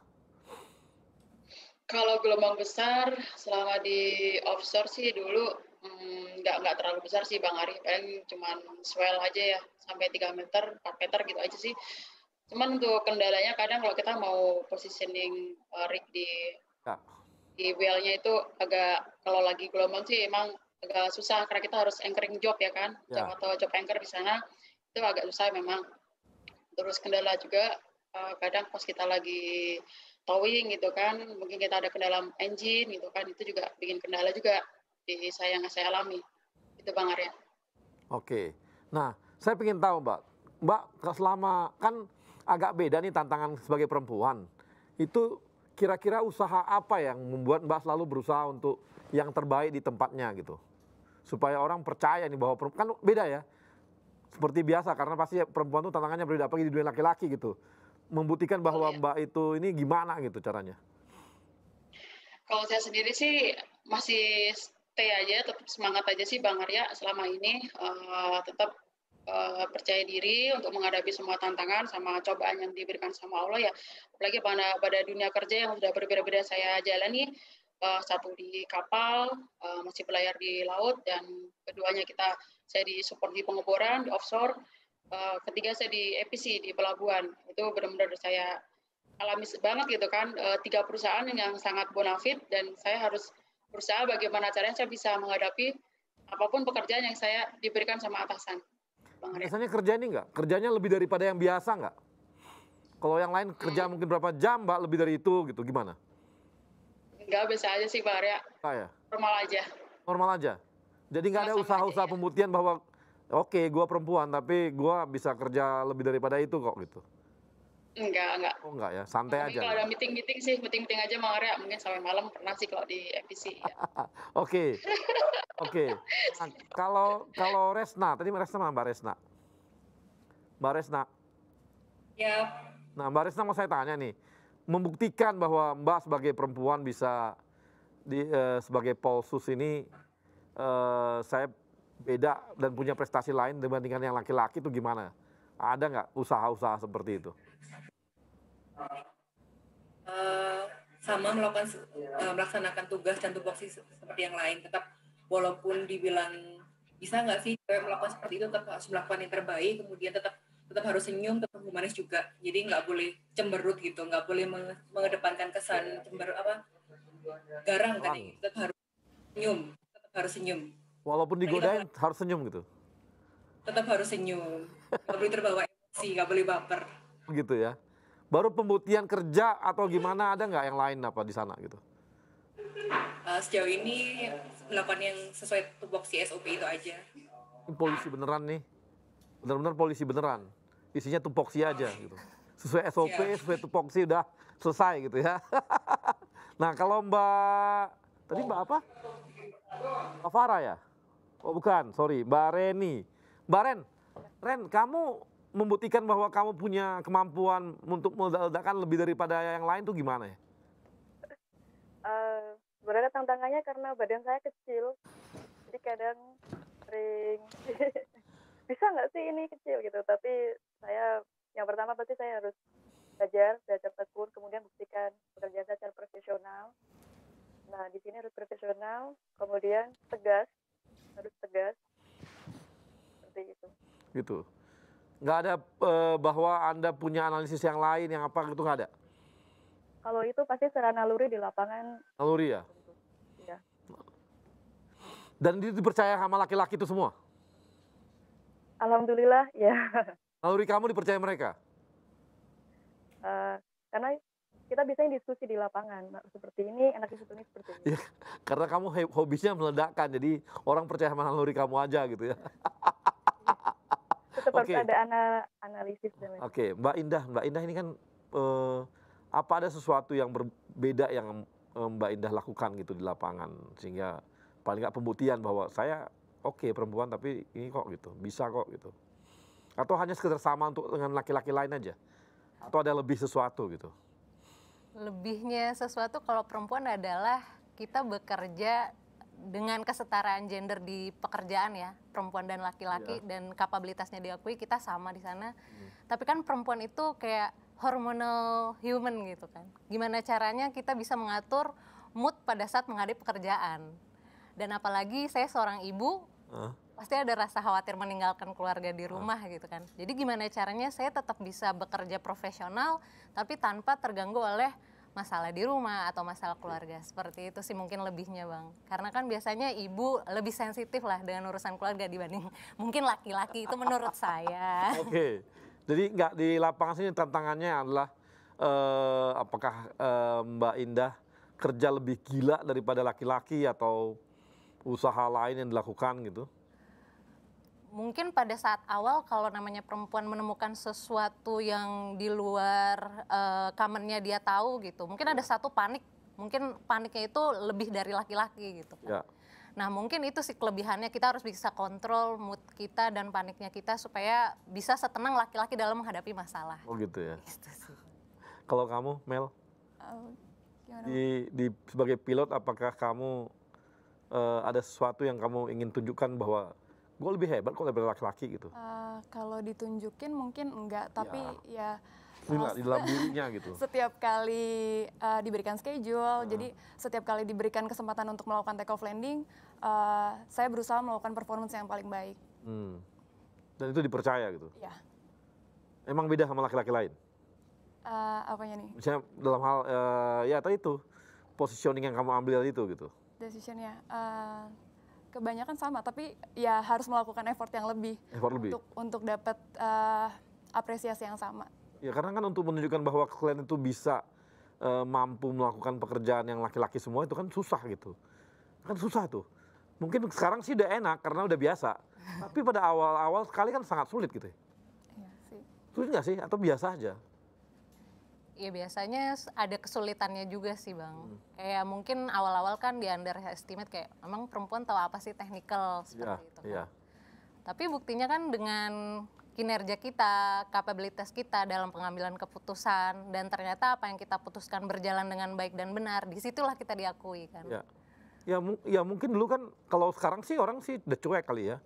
Kalau gelombang besar selama di offshore sih dulu nggak terlalu besar sih Bang Ari, paling cuman swell aja ya sampai 3 meter, 4 meter gitu aja sih. Cuman untuk kendalanya kadang kalau kita mau positioning rig di wheel-nya itu agak, kalau lagi gelombang sih emang agak susah karena kita harus anchoring job ya kan, job atau job anchor di sana itu agak susah memang. Terus kendala juga kadang pas kita lagi towing gitu kan, mungkin kita ada kendala engine gitu kan, itu juga bikin kendala juga yang saya alami. Itu Bang Arya. Oke, nah saya ingin tahu Mbak selama kan agak beda nih tantangan sebagai perempuan, itu kira-kira usaha apa yang membuat Mbak selalu berusaha untuk yang terbaik di tempatnya gitu? Supaya orang percaya nih bahwa perempuan, kan beda ya. seperti biasa karena pasti perempuan tuh tantangannya berbeda apalagi di dunia laki-laki gitu. Membuktikan bahwa Mbak itu ini gimana gitu caranya? Kalau saya sendiri sih masih stay aja, tetap semangat aja sih Bang Arya selama ini, tetap percaya diri untuk menghadapi semua tantangan sama cobaan yang diberikan sama Allah ya. Apalagi pada dunia kerja yang sudah berbeda-beda saya jalani, satu di kapal, masih berlayar di laut, dan keduanya saya di support di pengeboran, di offshore, ketiga saya di EPC, di pelabuhan. Itu benar-benar saya alami banget gitu kan, 3 perusahaan yang sangat bonafit dan saya harus berusaha bagaimana caranya saya bisa menghadapi apapun pekerjaan yang saya diberikan sama atasan. Biasanya kerja ini enggak? Kerjanya lebih daripada yang biasa enggak? Kalau yang lain kerja mungkin berapa jam, Mbak, lebih dari itu gitu, gimana? Enggak, biasa aja sih, Bang Arya. Normal aja. Normal aja? Jadi nggak ada usaha-usaha pembuktian bahwa, oke, gue perempuan, tapi gue bisa kerja lebih daripada itu kok, gitu? Enggak. Oh enggak ya, santai aja. Kalau ada meeting-meeting sih, meeting-meeting aja Bang Arya, mungkin sampai malam pernah sih kalau di FPC. Ya. Oke. Nah, kalau Resna, tadi Resna sama Mbak Resna. Mbak Resna. Ya. Nah, Mbak Resna mau saya tanya nih, membuktikan bahwa Mbak sebagai perempuan bisa sebagai Polsus ini saya beda dan punya prestasi lain dibandingkan yang laki-laki itu gimana? Ada nggak usaha-usaha seperti itu? Sama melaksanakan tugas dan tupoksi seperti yang lain, tetap walaupun dibilang bisa nggak sih melakukan seperti itu, tetap harus melakukan yang terbaik, kemudian tetap harus senyum, tetap humanis juga, jadi nggak boleh cemberut gitu, nggak boleh mengedepankan kesan garang tadi, tetap harus senyum. Walaupun digodain harus senyum gitu? Tetap harus senyum, nggak boleh terbawa emosi, nggak boleh baper. Gitu ya. Baru pembuktian kerja atau gimana, ada nggak yang lain apa di sana gitu? Sejauh ini melakukan yang sesuai tupoksi SOP itu aja. Ini polisi beneran nih, bener-bener polisi beneran. Isinya tupoksi aja gitu. Sesuai SOP, sesuai tupoksi udah selesai gitu ya. Nah kalau tadi Mbak apa? Mbak Farah ya? Oh bukan, sorry, Mbak Reni. Mbak Ren, kamu membuktikan bahwa kamu punya kemampuan untuk meledakan lebih daripada yang lain tuh gimana ya? Sebenarnya tantangannya karena badan saya kecil, jadi kadang sering bisa nggak sih ini kecil gitu. Tapi saya yang pertama pasti saya harus belajar tekun, kemudian buktikan pekerjaan saya secara profesional. Nah di sini harus profesional, kemudian harus tegas, seperti itu. Gitu. Nggak ada bahwa Anda punya analisis yang lain, yang apa gitu, nggak ada? Kalau itu pasti secara naluri di lapangan. Naluri ya? Iya. Dan itu dipercaya sama laki-laki itu semua? Alhamdulillah, ya. Naluri kamu dipercaya mereka? Karena kita biasanya diskusi di lapangan, seperti ini, enak ini seperti ini. Ya, karena kamu hobinya meledakkan, jadi orang percaya sama naluri kamu aja gitu ya. Tetap harus ada analisis. Oke, Mbak Indah ini kan apa ada sesuatu yang berbeda yang Mbak Indah lakukan gitu di lapangan sehingga paling nggak pembuktian bahwa saya perempuan tapi ini kok gitu, bisa kok gitu. Atau hanya sekedar sama untuk dengan laki-laki lain aja? Atau ada lebih sesuatu gitu? Lebihnya sesuatu kalau perempuan adalah kita bekerja dengan kesetaraan gender di pekerjaan ya, perempuan dan laki-laki, dan kapabilitasnya diakui, kita sama di sana. Tapi kan perempuan itu kayak hormonal human gitu kan. Gimana caranya kita bisa mengatur mood pada saat menghadapi pekerjaan. Dan apalagi saya seorang ibu, pasti ada rasa khawatir meninggalkan keluarga di rumah gitu kan. Jadi gimana caranya saya tetap bisa bekerja profesional, tapi tanpa terganggu oleh masalah di rumah atau masalah keluarga. Seperti itu sih mungkin lebihnya Bang. Karena kan biasanya ibu lebih sensitif lah dengan urusan keluarga dibanding mungkin laki-laki, itu menurut saya. Oke, jadi nggak di lapangan sini tantangannya adalah apakah Mbak Indah kerja lebih gila daripada laki-laki atau usaha lain yang dilakukan gitu? Mungkin pada saat awal kalau namanya perempuan menemukan sesuatu yang di luar commonnya dia tahu gitu, mungkin ada satu panik, mungkin paniknya itu lebih dari laki-laki gitu kan. Nah mungkin itu sih kelebihannya, kita harus bisa kontrol mood kita dan paniknya kita supaya bisa setenang laki-laki dalam menghadapi masalah. Oh gitu ya. Kalau kamu, Mel, sebagai pilot, apakah kamu ada sesuatu yang kamu ingin tunjukkan bahwa gue lebih hebat kok daripada laki-laki gitu? Kalau ditunjukin mungkin enggak, tapi ya di dalam dirinya gitu. Setiap kali diberikan schedule, jadi setiap kali diberikan kesempatan untuk melakukan take off landing, saya berusaha melakukan performance yang paling baik. Dan itu dipercaya gitu? Iya. Emang beda sama laki-laki lain? Apanya nih? Misalnya dalam hal, ya tadi itu, positioning yang kamu ambil itu gitu. Decisionnya, kebanyakan sama, tapi ya harus melakukan effort yang lebih. Untuk dapat apresiasi yang sama. Ya karena kan untuk menunjukkan bahwa kalian itu bisa mampu melakukan pekerjaan yang laki-laki semua itu kan susah gitu. Kan susah tuh. Mungkin sekarang sih udah enak karena udah biasa. Tapi pada awal-awal sekali kan sangat sulit gitu ya. Iya sih. Sulit nggak sih atau biasa aja? Ya biasanya ada kesulitannya juga sih Bang. Kayak mungkin awal-awal kan di underestimate kayak emang perempuan tahu apa sih technical seperti itu kan. Iya. Tapi buktinya kan dengan kinerja kita, kapabilitas kita dalam pengambilan keputusan, dan ternyata apa yang kita putuskan berjalan dengan baik dan benar, disitulah kita diakui kan. Ya mungkin dulu kan, kalau sekarang sih orang sih udah cuek kali ya.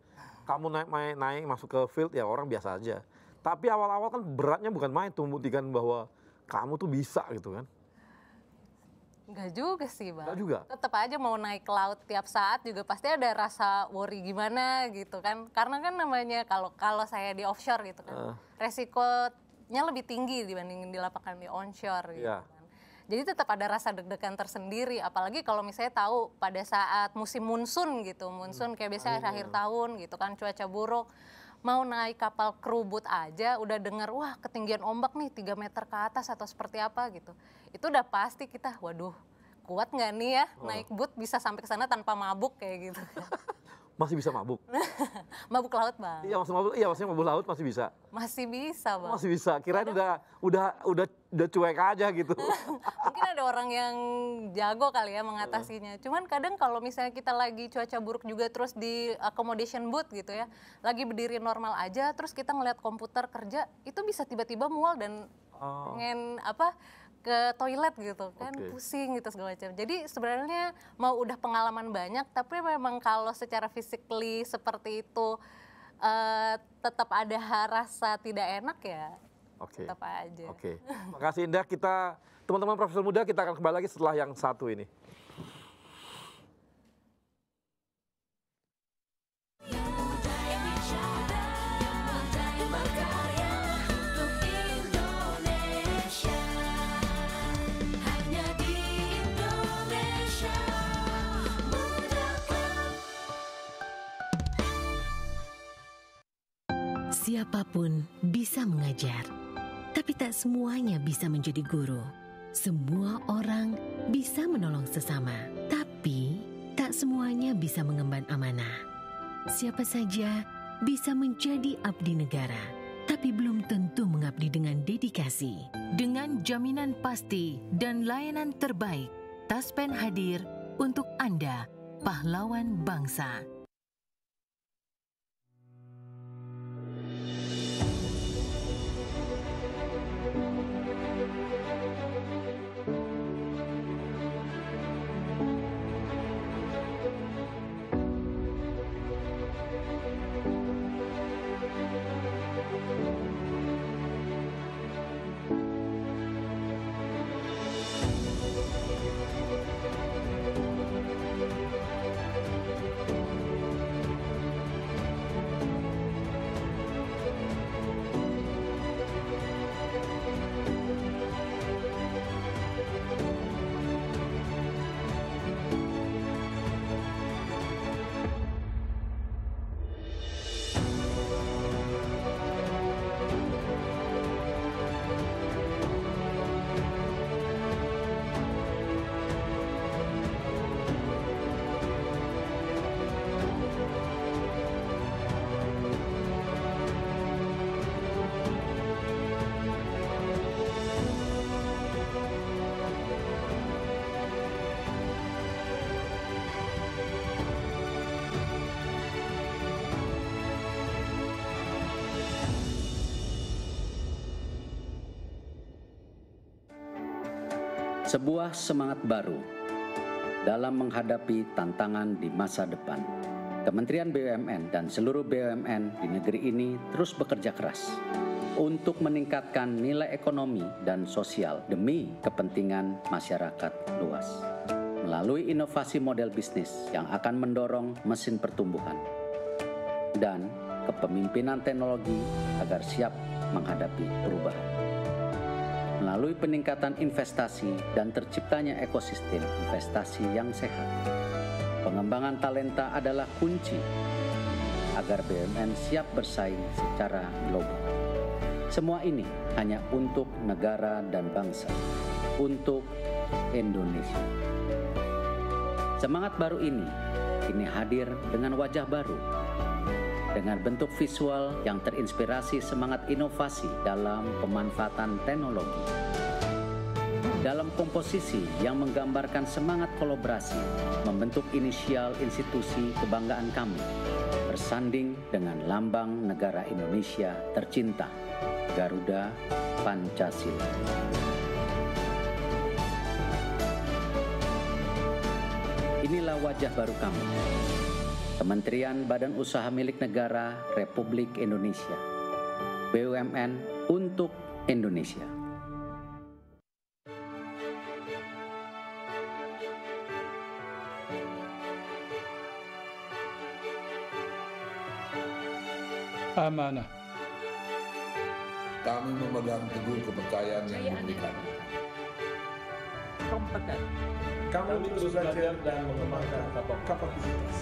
Kamu naik masuk ke field ya orang biasa aja. Tapi awal-awal kan beratnya bukan main tuh, membuktikan bahwa kamu tuh bisa gitu kan. Enggak juga sih Bang. Enggak juga? Tetap aja mau naik ke laut tiap saat juga pasti ada rasa worry gimana gitu kan. Karena kan namanya kalau saya di offshore gitu kan, resikonya lebih tinggi dibandingin di lapangan di onshore gitu kan. Jadi tetap ada rasa deg-degan tersendiri, apalagi kalau misalnya tahu pada saat musim monsun gitu, kayak biasanya akhir tahun gitu kan, cuaca buruk. Mau naik kapal kru boat aja udah dengar wah ketinggian ombak nih 3 meter ke atas atau seperti apa gitu. Itu udah pasti kita waduh kuat nggak nih ya naik boat bisa sampai ke sana tanpa mabuk kayak gitu. Masih bisa mabuk? Mabuk laut Bang. Iya maksudnya mabuk laut masih bisa? Masih bisa Bang. Masih bisa, kirain udah cuek aja gitu. Mungkin ada orang yang jago kali ya mengatasinya. Cuman kadang kalau misalnya kita lagi cuaca buruk juga terus di accommodation booth gitu ya, lagi berdiri normal aja terus kita ngeliat komputer kerja, itu bisa tiba-tiba mual dan pengen ke toilet gitu kan, pusing gitu segala macam. Jadi sebenarnya mau udah pengalaman banyak, tapi memang kalau secara physically seperti itu tetap ada rasa tidak enak ya. Tetap aja. Makasih Indah. Kita teman-teman profesor muda kita akan kembali lagi setelah yang satu ini. Siapapun bisa mengajar, tapi tak semuanya bisa menjadi guru. Semua orang bisa menolong sesama, tapi tak semuanya bisa mengemban amanah. Siapa saja bisa menjadi abdi negara, tapi belum tentu mengabdi dengan dedikasi. Dengan jaminan pasti dan layanan terbaik, Taspen hadir untuk Anda, pahlawan bangsa. sebuah semangat baru dalam menghadapi tantangan di masa depan. Kementerian BUMN dan seluruh BUMN di negeri ini terus bekerja keras untuk meningkatkan nilai ekonomi dan sosial demi kepentingan masyarakat luas. Melalui inovasi model bisnis yang akan mendorong mesin pertumbuhan dan kepemimpinan teknologi agar siap menghadapi perubahan. Melalui peningkatan investasi dan terciptanya ekosistem investasi yang sehat, pengembangan talenta adalah kunci agar BUMN siap bersaing secara global. Semua ini hanya untuk negara dan bangsa, untuk Indonesia. Semangat baru ini kini hadir dengan wajah baru, dengan bentuk visual yang terinspirasi semangat inovasi dalam pemanfaatan teknologi. Dalam komposisi yang menggambarkan semangat kolaborasi, membentuk inisial institusi kebanggaan kami, bersanding dengan lambang negara Indonesia tercinta, Garuda Pancasila. Inilah wajah baru kami, Kementerian Badan Usaha Milik Negara Republik Indonesia, BUMN untuk Indonesia. Amanah. Kami memegang teguh kepercayaan yang diberikan. Kompeten. Kami terus belajar dan mengembangkan kapasitas.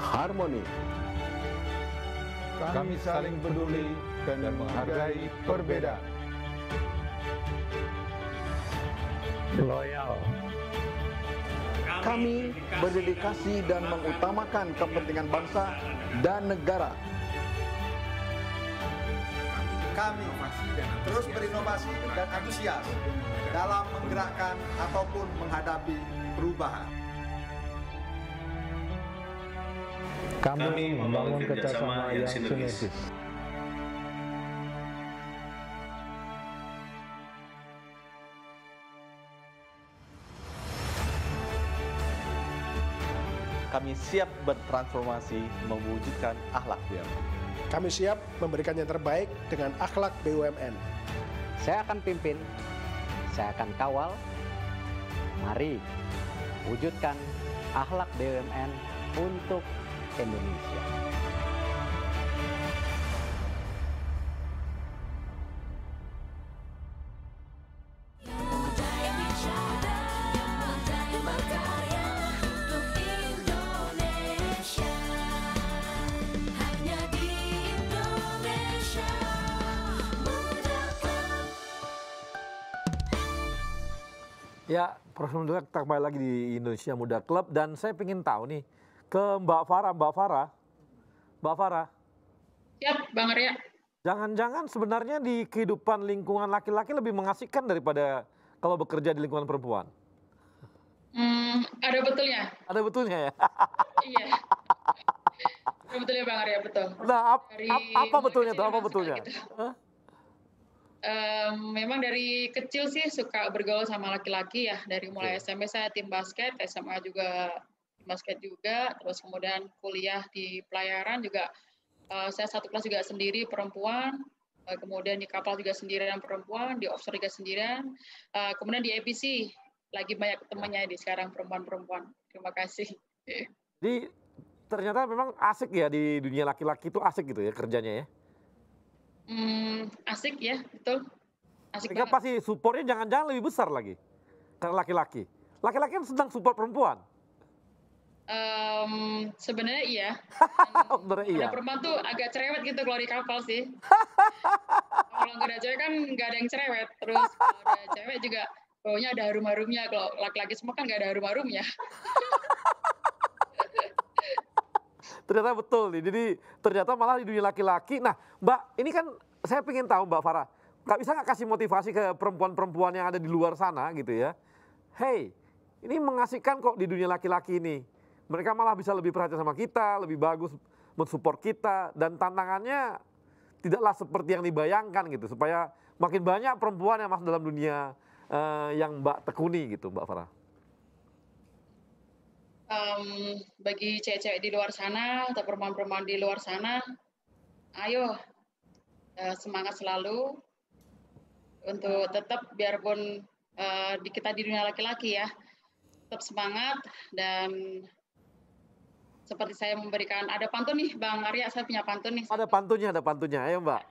Harmoni. Kami saling peduli dan menghargai perbedaan. Loyal. Kami berdedikasi dan mengutamakan kepentingan bangsa dan negara. Kami terus berinovasi dan antusias dalam menggerakkan ataupun menghadapi perubahan. Kami membangun kerjasama yang sinergis. Kami siap bertransformasi mewujudkan akhlak BUMN. Kami siap memberikan yang terbaik dengan akhlak BUMN. Saya akan pimpin, saya akan kawal. Mari wujudkan akhlak BUMN untuk Indonesia. Ya, Prof. kita kembali lagi di Indonesia Muda Club dan saya ingin tahu nih ke Mbak Farah. Siap, Bang Arya. Jangan-jangan sebenarnya di kehidupan lingkungan laki-laki lebih mengasihkan daripada kalau bekerja di lingkungan perempuan? Ada betulnya. Ada betulnya ya? Iya. Ada betulnya Bang Arya, betul. Nah, apa betulnya tuh? Apa betulnya? Gitu. Memang dari kecil sih suka bergaul sama laki-laki ya. Dari mulai SMP saya tim basket, SMA juga tim basket juga. Terus kemudian kuliah di pelayaran juga. Saya satu kelas juga sendiri perempuan. Kemudian di kapal juga sendirian perempuan, di offshore juga sendirian. Kemudian di APC lagi banyak temannya di sekarang perempuan-perempuan. Terima kasih. Jadi ternyata memang asik ya di dunia laki-laki itu asik gitu ya kerjanya ya? Asik ya, betul. Asik banget. Pasti supportnya jangan-jangan lebih besar lagi karena laki-laki. Laki-laki kan sedang support perempuan. Sebenarnya iya. Iya. Perempuan tuh agak cerewet gitu kalau di kapal sih. Kalau nggak ada cewek kan nggak ada yang cerewet. Terus kalau ada cewek juga baunya ada harum-harumnya. Kalau laki-laki semua kan nggak ada harum-harumnya. Ternyata betul nih. Jadi ternyata malah di dunia laki-laki. Nah, Mbak, ini kan saya pengen tahu Mbak Farah, bisa nggak kasih motivasi ke perempuan-perempuan yang ada di luar sana gitu ya? Hey, ini mengasihkan kok di dunia laki-laki ini. Mereka malah bisa lebih perhatian sama kita, lebih bagus mensupport kita, dan tantangannya tidaklah seperti yang dibayangkan gitu, supaya makin banyak perempuan yang masuk dalam dunia yang Mbak tekuni gitu, Mbak Farah? Bagi cewek-cewek di luar sana atau perempuan-perempuan di luar sana, ayo semangat selalu untuk tetap biarpun kita di dunia laki-laki ya, tetap semangat. Dan seperti saya memberikan, ada pantun nih Bang Arya, saya punya pantun nih. Ada pantunnya, ayo Mbak.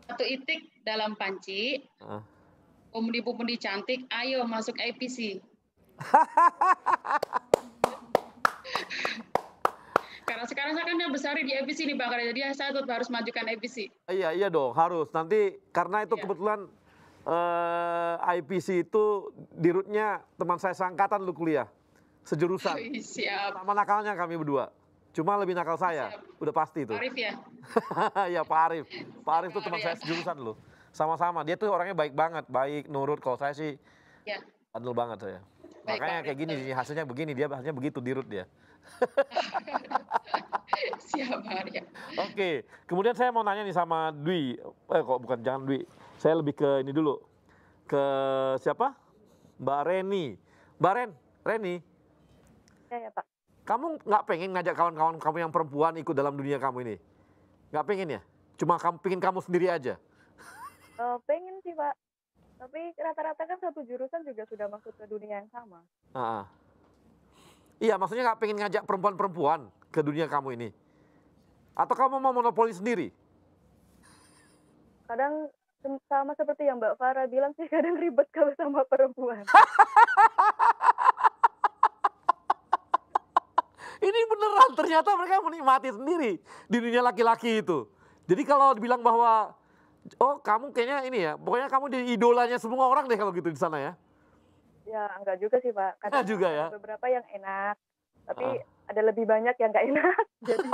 Satu itik dalam panci, pemundi-pemundi cantik, ayo masuk APC. Karena sekarang saya kan besar di APC nih Bang Arya, jadi saya tetap harus majukan APC. Iya dong, harus. Nanti karena itu kebetulan IPC itu di rootnya teman saya seangkatan lu kuliah, sejurusan. Siap. Sama nakalnya kami berdua. Cuma lebih nakal saya, udah pasti itu. Pak Arif ya? Iya Pak Arif. Pak Arif itu teman saya sejurusan loh. Sama-sama, dia tuh orangnya baik banget, baik, nurut. Kalau saya sih bandel banget saya. Baik, makanya kayak gini, hasilnya begini, dia hasilnya begitu di root dia. Siap Pak Arya. Oke, kemudian saya mau nanya nih sama Dwi. Kok bukan, jangan Dwi. Saya lebih ke ini dulu. Ke siapa? Mbak Reni. Mbak Reni. Ya Pak. Kamu nggak pengen ngajak kawan-kawan kamu yang perempuan ikut dalam dunia kamu ini? Nggak pengen ya? Cuma pengen kamu sendiri aja? Pengen sih Pak. Tapi rata-rata kan satu jurusan juga sudah masuk ke dunia yang sama. Iya, maksudnya nggak pengen ngajak perempuan-perempuan ke dunia kamu ini? Atau kamu mau monopoli sendiri? Kadang sama seperti yang Mbak Farah bilang sih, kadang ribet kalau sama perempuan. Ini beneran, ternyata mereka menikmati sendiri di dunia laki-laki itu. Jadi kalau dibilang bahwa, oh kamu kayaknya ini ya, pokoknya kamu di idolanya semua orang deh kalau gitu di sana ya? Ya enggak juga sih Pak. Kadang juga ya? Beberapa yang enak, tapi ada lebih banyak yang nggak enak. Jadi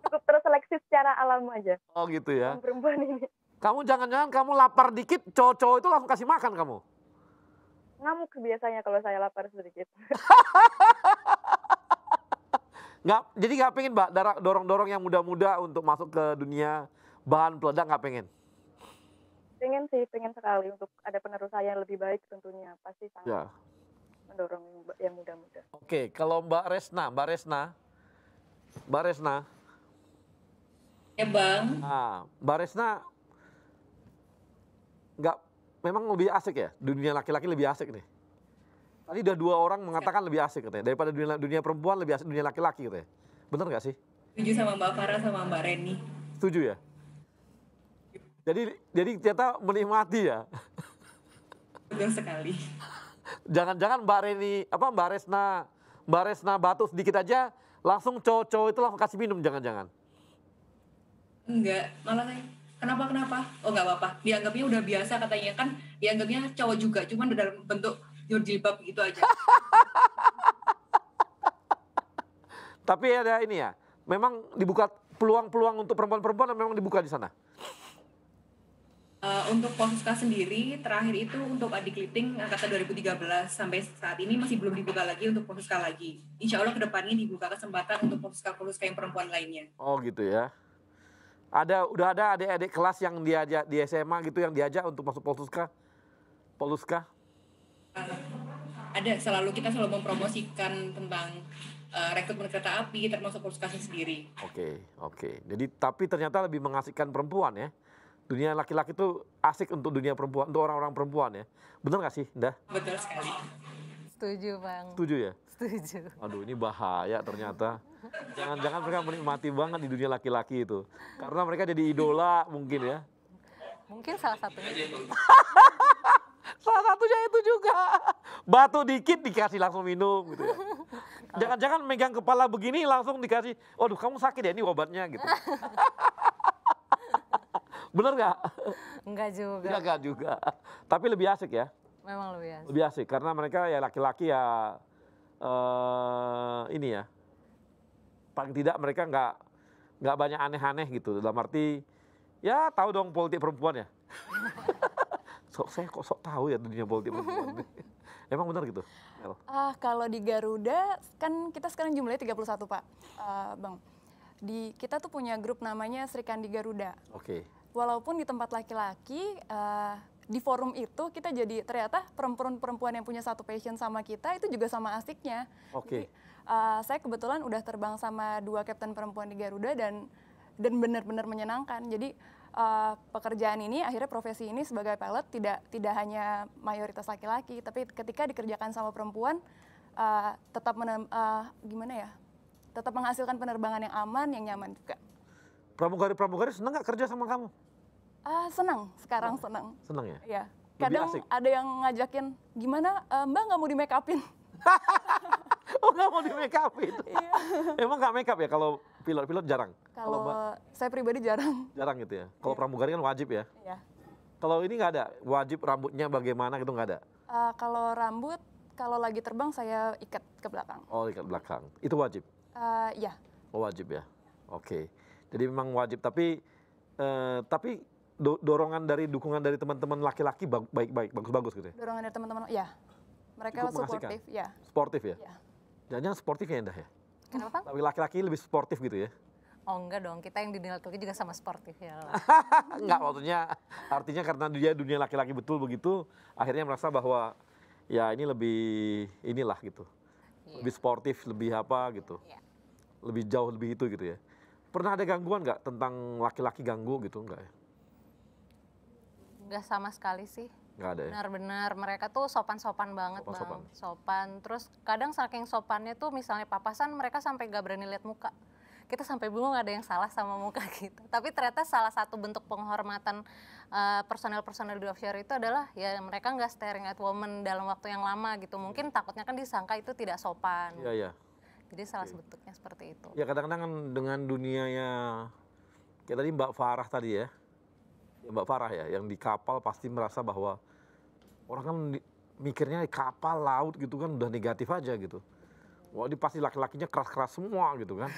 cukup terseleksi secara alam aja. Oh gitu ya? Perempuan ini. Kamu jangan-jangan kamu lapar dikit, cowok-cowok itu langsung kasih makan kamu? Ngamuk biasanya kalau saya lapar sedikit. Jadi nggak pengen Mbak dorong-dorong yang muda-muda untuk masuk ke dunia bahan peledak, nggak pengen? Pengen sih, pengen sekali untuk ada penerus saya yang lebih baik tentunya. Pasti sangat mendorong yang muda-muda. Oke, kalau Mbak Resna. Ya Bang. Nah, Mbak Resna memang lebih asik ya? Dunia laki-laki lebih asik nih. Tadi udah 2 orang mengatakan lebih asik katanya. Daripada dunia perempuan lebih asik dunia laki-laki katanya. Bener nggak sih? Setuju sama Mbak Farah sama Mbak Reni. Setuju ya? Jadi ternyata menikmati ya? Betul sekali. Jangan-jangan Mbak Resna batuk sedikit aja, langsung cowok-cowok itu langsung kasih minum, jangan-jangan? Enggak, malah kenapa? Oh nggak apa-apa, dianggapnya udah biasa katanya, kan dianggapnya cowok juga, cuman dalam bentuk jilbab gitu aja. Tapi ada ini ya, memang dibuka peluang-peluang untuk perempuan-perempuan memang dibuka di sana? Untuk Polhuska sendiri, terakhir itu untuk adik liting angkatan 2013, sampai saat ini masih belum dibuka lagi untuk Polhuska lagi. Insya Allah kedepannya dibuka kesempatan untuk Polhuska yang perempuan lainnya. Oh gitu ya. Udah ada adik-adik kelas yang diajak di SMA gitu yang diajak untuk masuk Polhuska? Kita selalu mempromosikan tentang rekrutmen kereta api termasuk Polhuska sendiri. Oke. Jadi tapi ternyata lebih mengasihkan perempuan ya. Dunia laki-laki itu asik untuk dunia perempuan, untuk orang-orang perempuan ya. Bener nggak sih, Indah? Betul sekali. Setuju Bang. Setuju ya? Setuju. Aduh, ini bahaya ternyata. Jangan-jangan mereka menikmati banget di dunia laki-laki itu. Karena mereka jadi idola mungkin ya. Mungkin salah satunya. Salah satunya itu juga. Batuk dikit dikasih langsung minum gitu ya. Jangan-jangan megang kepala begini langsung dikasih, waduh kamu sakit ya, ini obatnya gitu. Bener nggak? Enggak juga. Enggak juga. Tapi lebih asik ya? Memang lebih asik. Lebih asik, karena mereka ya laki-laki ya, ini ya, paling tidak mereka nggak banyak aneh-aneh gitu. Dalam arti, ya tahu dong politik perempuan ya. Saya kok sok tahu ya dunia politik perempuan. Emang benar gitu? Kalau di Garuda, kan kita sekarang jumlahnya 31 Pak, Bang. Kita tuh punya grup namanya Sri Kandi Garuda. Oke. walaupun di tempat laki-laki, di forum itu kita jadi ternyata perempuan-perempuan yang punya satu passion sama kita itu juga sama asiknya. Oke. Saya kebetulan udah terbang sama 2 kapten perempuan di Garuda dan benar-benar menyenangkan. Jadi pekerjaan ini, akhirnya profesi ini sebagai pilot tidak hanya mayoritas laki-laki, tapi ketika dikerjakan sama perempuan tetap tetap menghasilkan penerbangan yang aman, yang nyaman juga. Pramugari senang nggak kerja sama kamu? Senang, sekarang senang. Senang ya? Iya. Lebih Kadang asik? ada yang ngajakin, gimana Mbak nggak mau di make upin? Oh, nggak mau di make up itu? Iya. Emang nggak make up ya kalau pilot jarang? Kalau saya pribadi jarang. Jarang gitu ya? Kalau pramugari kan wajib ya? Iya. Kalau ini nggak ada? Wajib rambutnya bagaimana gitu nggak ada? Kalau rambut, kalau lagi terbang saya ikat ke belakang. Oh, ikat belakang. Itu wajib? Iya. Oh, wajib ya? Oke. Jadi memang wajib, tapi dorongan dari dukungan dari teman-teman laki-laki baik-baik, bagus-bagus gitu ya? Dorongan dari teman-teman, ya. Mereka suportif, ya. Sportif ya? Ya. Jangan sportif ya Endah ya? Kenapa? Tapi laki-laki lebih sportif gitu ya? Oh enggak dong, kita yang di dunia laki-laki juga sama sportif ya. Enggak, artinya karena dia dunia laki-laki betul begitu, akhirnya merasa bahwa ya ini inilah gitu. Lebih sportif, lebih apa gitu. Lebih jauh, lebih itu gitu ya. Pernah ada gangguan nggak tentang laki-laki ganggu gitu, enggak ya? Enggak sama sekali sih. Nggak ada ya? Benar-benar mereka tuh sopan-sopan banget Bang. Sopan. Terus kadang saking sopannya tuh misalnya papasan mereka sampai gak berani lihat muka. Kita sampai bingung ada yang salah sama muka kita. Tapi ternyata salah satu bentuk penghormatan personel-personel di offshore itu adalah ya mereka nggak staring at women dalam waktu yang lama gitu. Mungkin takutnya kan disangka itu tidak sopan. Iya. Jadi salah bentuknya seperti itu. Ya kadang-kadang kan dengan dunianya, kayak tadi Mbak Farah tadi ya. Mbak Farah ya, yang di kapal pasti merasa bahwa orang kan mikirnya kapal laut gitu kan udah negatif aja gitu. Wah, ini pasti laki-lakinya keras-keras semua gitu kan.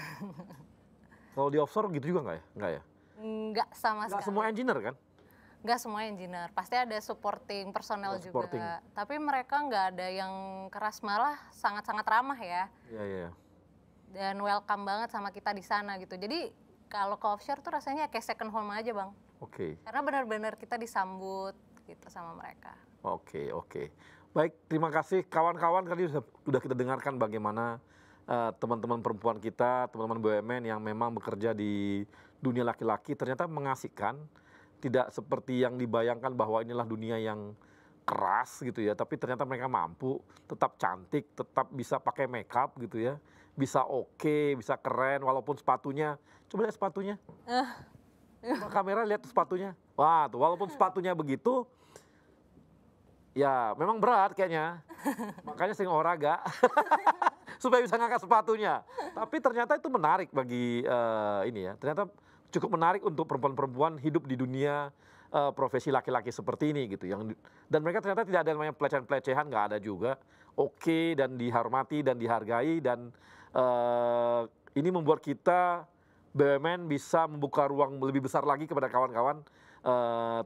Kalau di offshore gitu juga nggak ya? Nggak ya? Nggak sama sekali. Nggak semua engineer kan? Nggak semua engineer, pasti ada supporting personel juga. Tapi mereka nggak ada yang keras, malah sangat-sangat ramah ya. Iya. Dan welcome banget sama kita di sana gitu. Jadi kalau ke offshore tuh rasanya kayak second home aja Bang. Oke. Karena benar-benar kita disambut gitu sama mereka. Oke. Baik, terima kasih kawan-kawan. Tadi sudah kita dengarkan bagaimana teman-teman perempuan kita, teman-teman BUMN yang memang bekerja di dunia laki-laki ternyata mengasihkan. Tidak seperti yang dibayangkan bahwa inilah dunia yang keras gitu ya. Tapi ternyata mereka mampu, tetap cantik, tetap bisa pakai makeup gitu ya. Bisa oke, bisa keren walaupun sepatunya. Coba lihat sepatunya. Kamera lihat sepatunya. Wah, tuh walaupun sepatunya begitu, ya memang berat kayaknya. Makanya sering olahraga. Supaya bisa ngangkat sepatunya. Tapi ternyata itu menarik bagi ini ya. Ternyata cukup menarik untuk perempuan-perempuan hidup di dunia profesi laki-laki seperti ini gitu. Dan mereka ternyata tidak ada namanya pelecehan-pelecehan, nggak ada juga. Oke, dan dihormati dan dihargai. Dan ini membuat kita BUMN bisa membuka ruang lebih besar lagi kepada kawan-kawan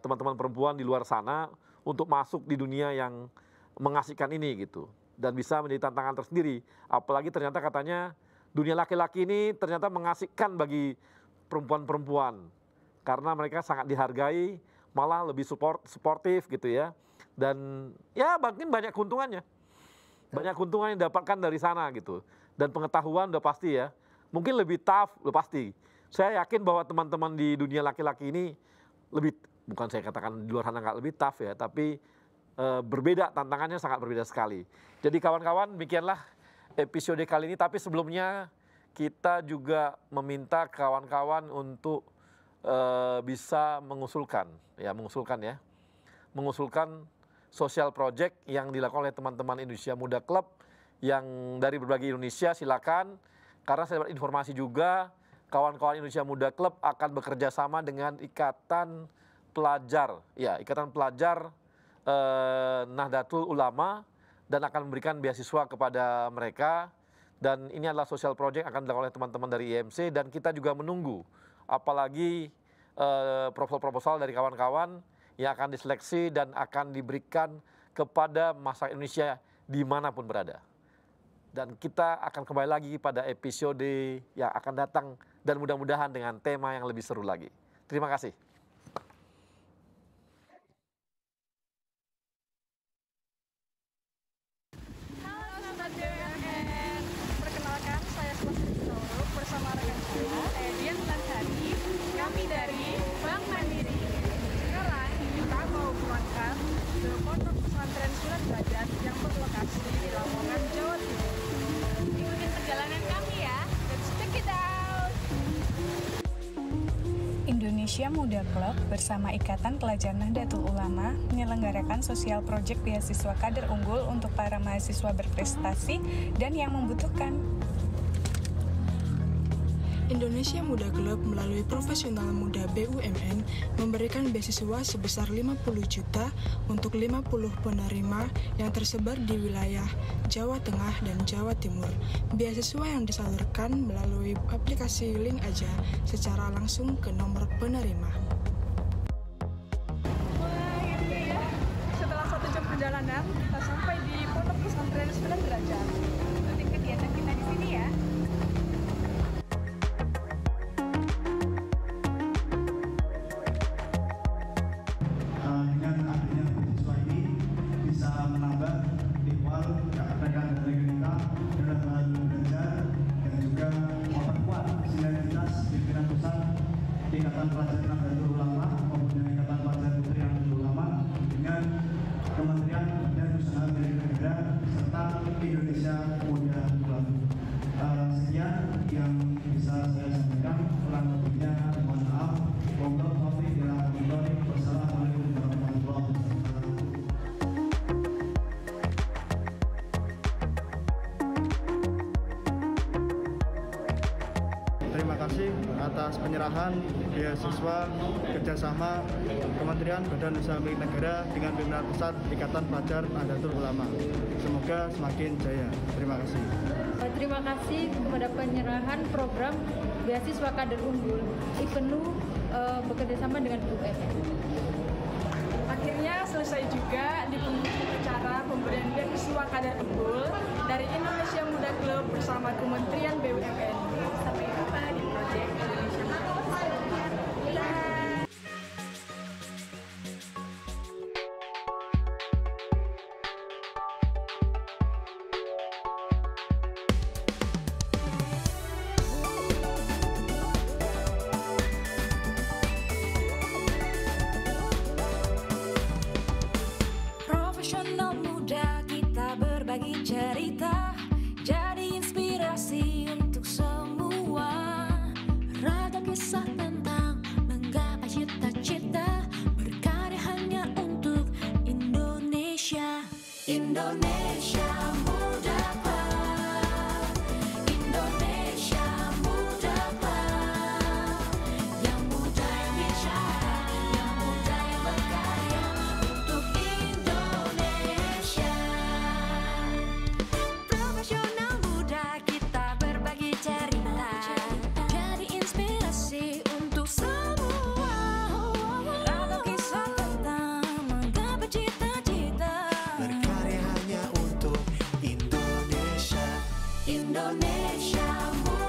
teman-teman perempuan di luar sana untuk masuk di dunia yang mengasihkan ini gitu. Dan bisa menjadi tantangan tersendiri. Apalagi ternyata katanya dunia laki-laki ini ternyata mengasihkan bagi perempuan-perempuan. Karena mereka sangat dihargai, malah lebih suportif gitu ya. Dan ya mungkin banyak keuntungannya. Banyak keuntungan yang didapatkan dari sana gitu. Dan pengetahuan udah pasti ya. Mungkin lebih tough, udah pasti. Saya yakin bahwa teman-teman di dunia laki-laki ini lebih, bukan saya katakan di luar sana nggak lebih tough ya, tapi berbeda, tantangannya sangat berbeda sekali. Jadi kawan-kawan, demikianlah episode kali ini. Tapi sebelumnya kita juga meminta kawan-kawan untuk bisa mengusulkan social project yang dilakukan oleh teman-teman Indonesia Muda Club yang dari berbagai Indonesia. Silakan, karena saya dapat informasi juga kawan-kawan Indonesia Muda Club akan bekerja sama dengan Ikatan Pelajar Nahdlatul Ulama dan akan memberikan beasiswa kepada mereka. Dan ini adalah social project akan dilakukan oleh teman-teman dari IMC, dan kita juga menunggu apalagi proposal-proposal dari kawan-kawan yang akan diseleksi dan akan diberikan kepada masyarakat Indonesia dimanapun berada. Dan kita akan kembali lagi pada episode yang akan datang dan mudah-mudahan dengan tema yang lebih seru lagi. Terima kasih. Indonesia Muda Club bersama Ikatan Pelajar Nahdlatul Ulama menyelenggarakan sosial project beasiswa kader unggul untuk para mahasiswa berprestasi dan yang membutuhkan. Indonesia Muda Club melalui Profesional Muda BUMN memberikan beasiswa sebesar 50 juta untuk 50 penerima yang tersebar di wilayah Jawa Tengah dan Jawa Timur. Beasiswa yang disalurkan melalui aplikasi Link Aja secara langsung ke nomor penerima. Setelah 1 jam perjalanan, kita sampai di Pondok Pesantren Sunan Derajat. Ikuti kegiatan kita di sini ya. Ikatan Pelajar Nahdlatul Ulama maupun Ikatan Pelajar Putri Nahdlatul Ulama dengan Kementerian Badan Usaha Milik Negara serta Indonesia Muda Club. Sekian yang bisa saya sampaikan, kurang lebihnya mohon maaf. Wabillahi taufiq wal hidayah. Wassalamualaikum warahmatullahi wabarakatuh. Terima kasih atas penyerahan beasiswa kerjasama Kementerian Badan Usaha Milik Negara dengan pimpinan pusat Ikatan Pelajar Nahdlatul Ulama. Semoga semakin jaya. Terima kasih. Terima kasih kepada penyerahan program beasiswa kader unggul IPENU bekerjasama dengan BUMN. Akhirnya selesai juga di penghujung acara pemberian beasiswa kader unggul dari Indonesia Muda Club bersama Kementerian BUMN. Sampai jumpa di proyek Indonesia Muda Club. Profesional muda, kita berbagi cerita, jadi inspirasi untuk semua. Ragam kisah tentang menggapai cita-cita, berkarya hanya untuk Indonesia. Indonesia Muda Club, Indonesia Muda Club, yang muda yang bicara, yang muda yang berkarya untuk Indonesia. Profesional muda, kita berbagi cerita, jadi inspirasi untuk semua. Ragam kisah tentang menggapai cita-cita, berkarya hanya untuk Indonesia. Indonesia Muda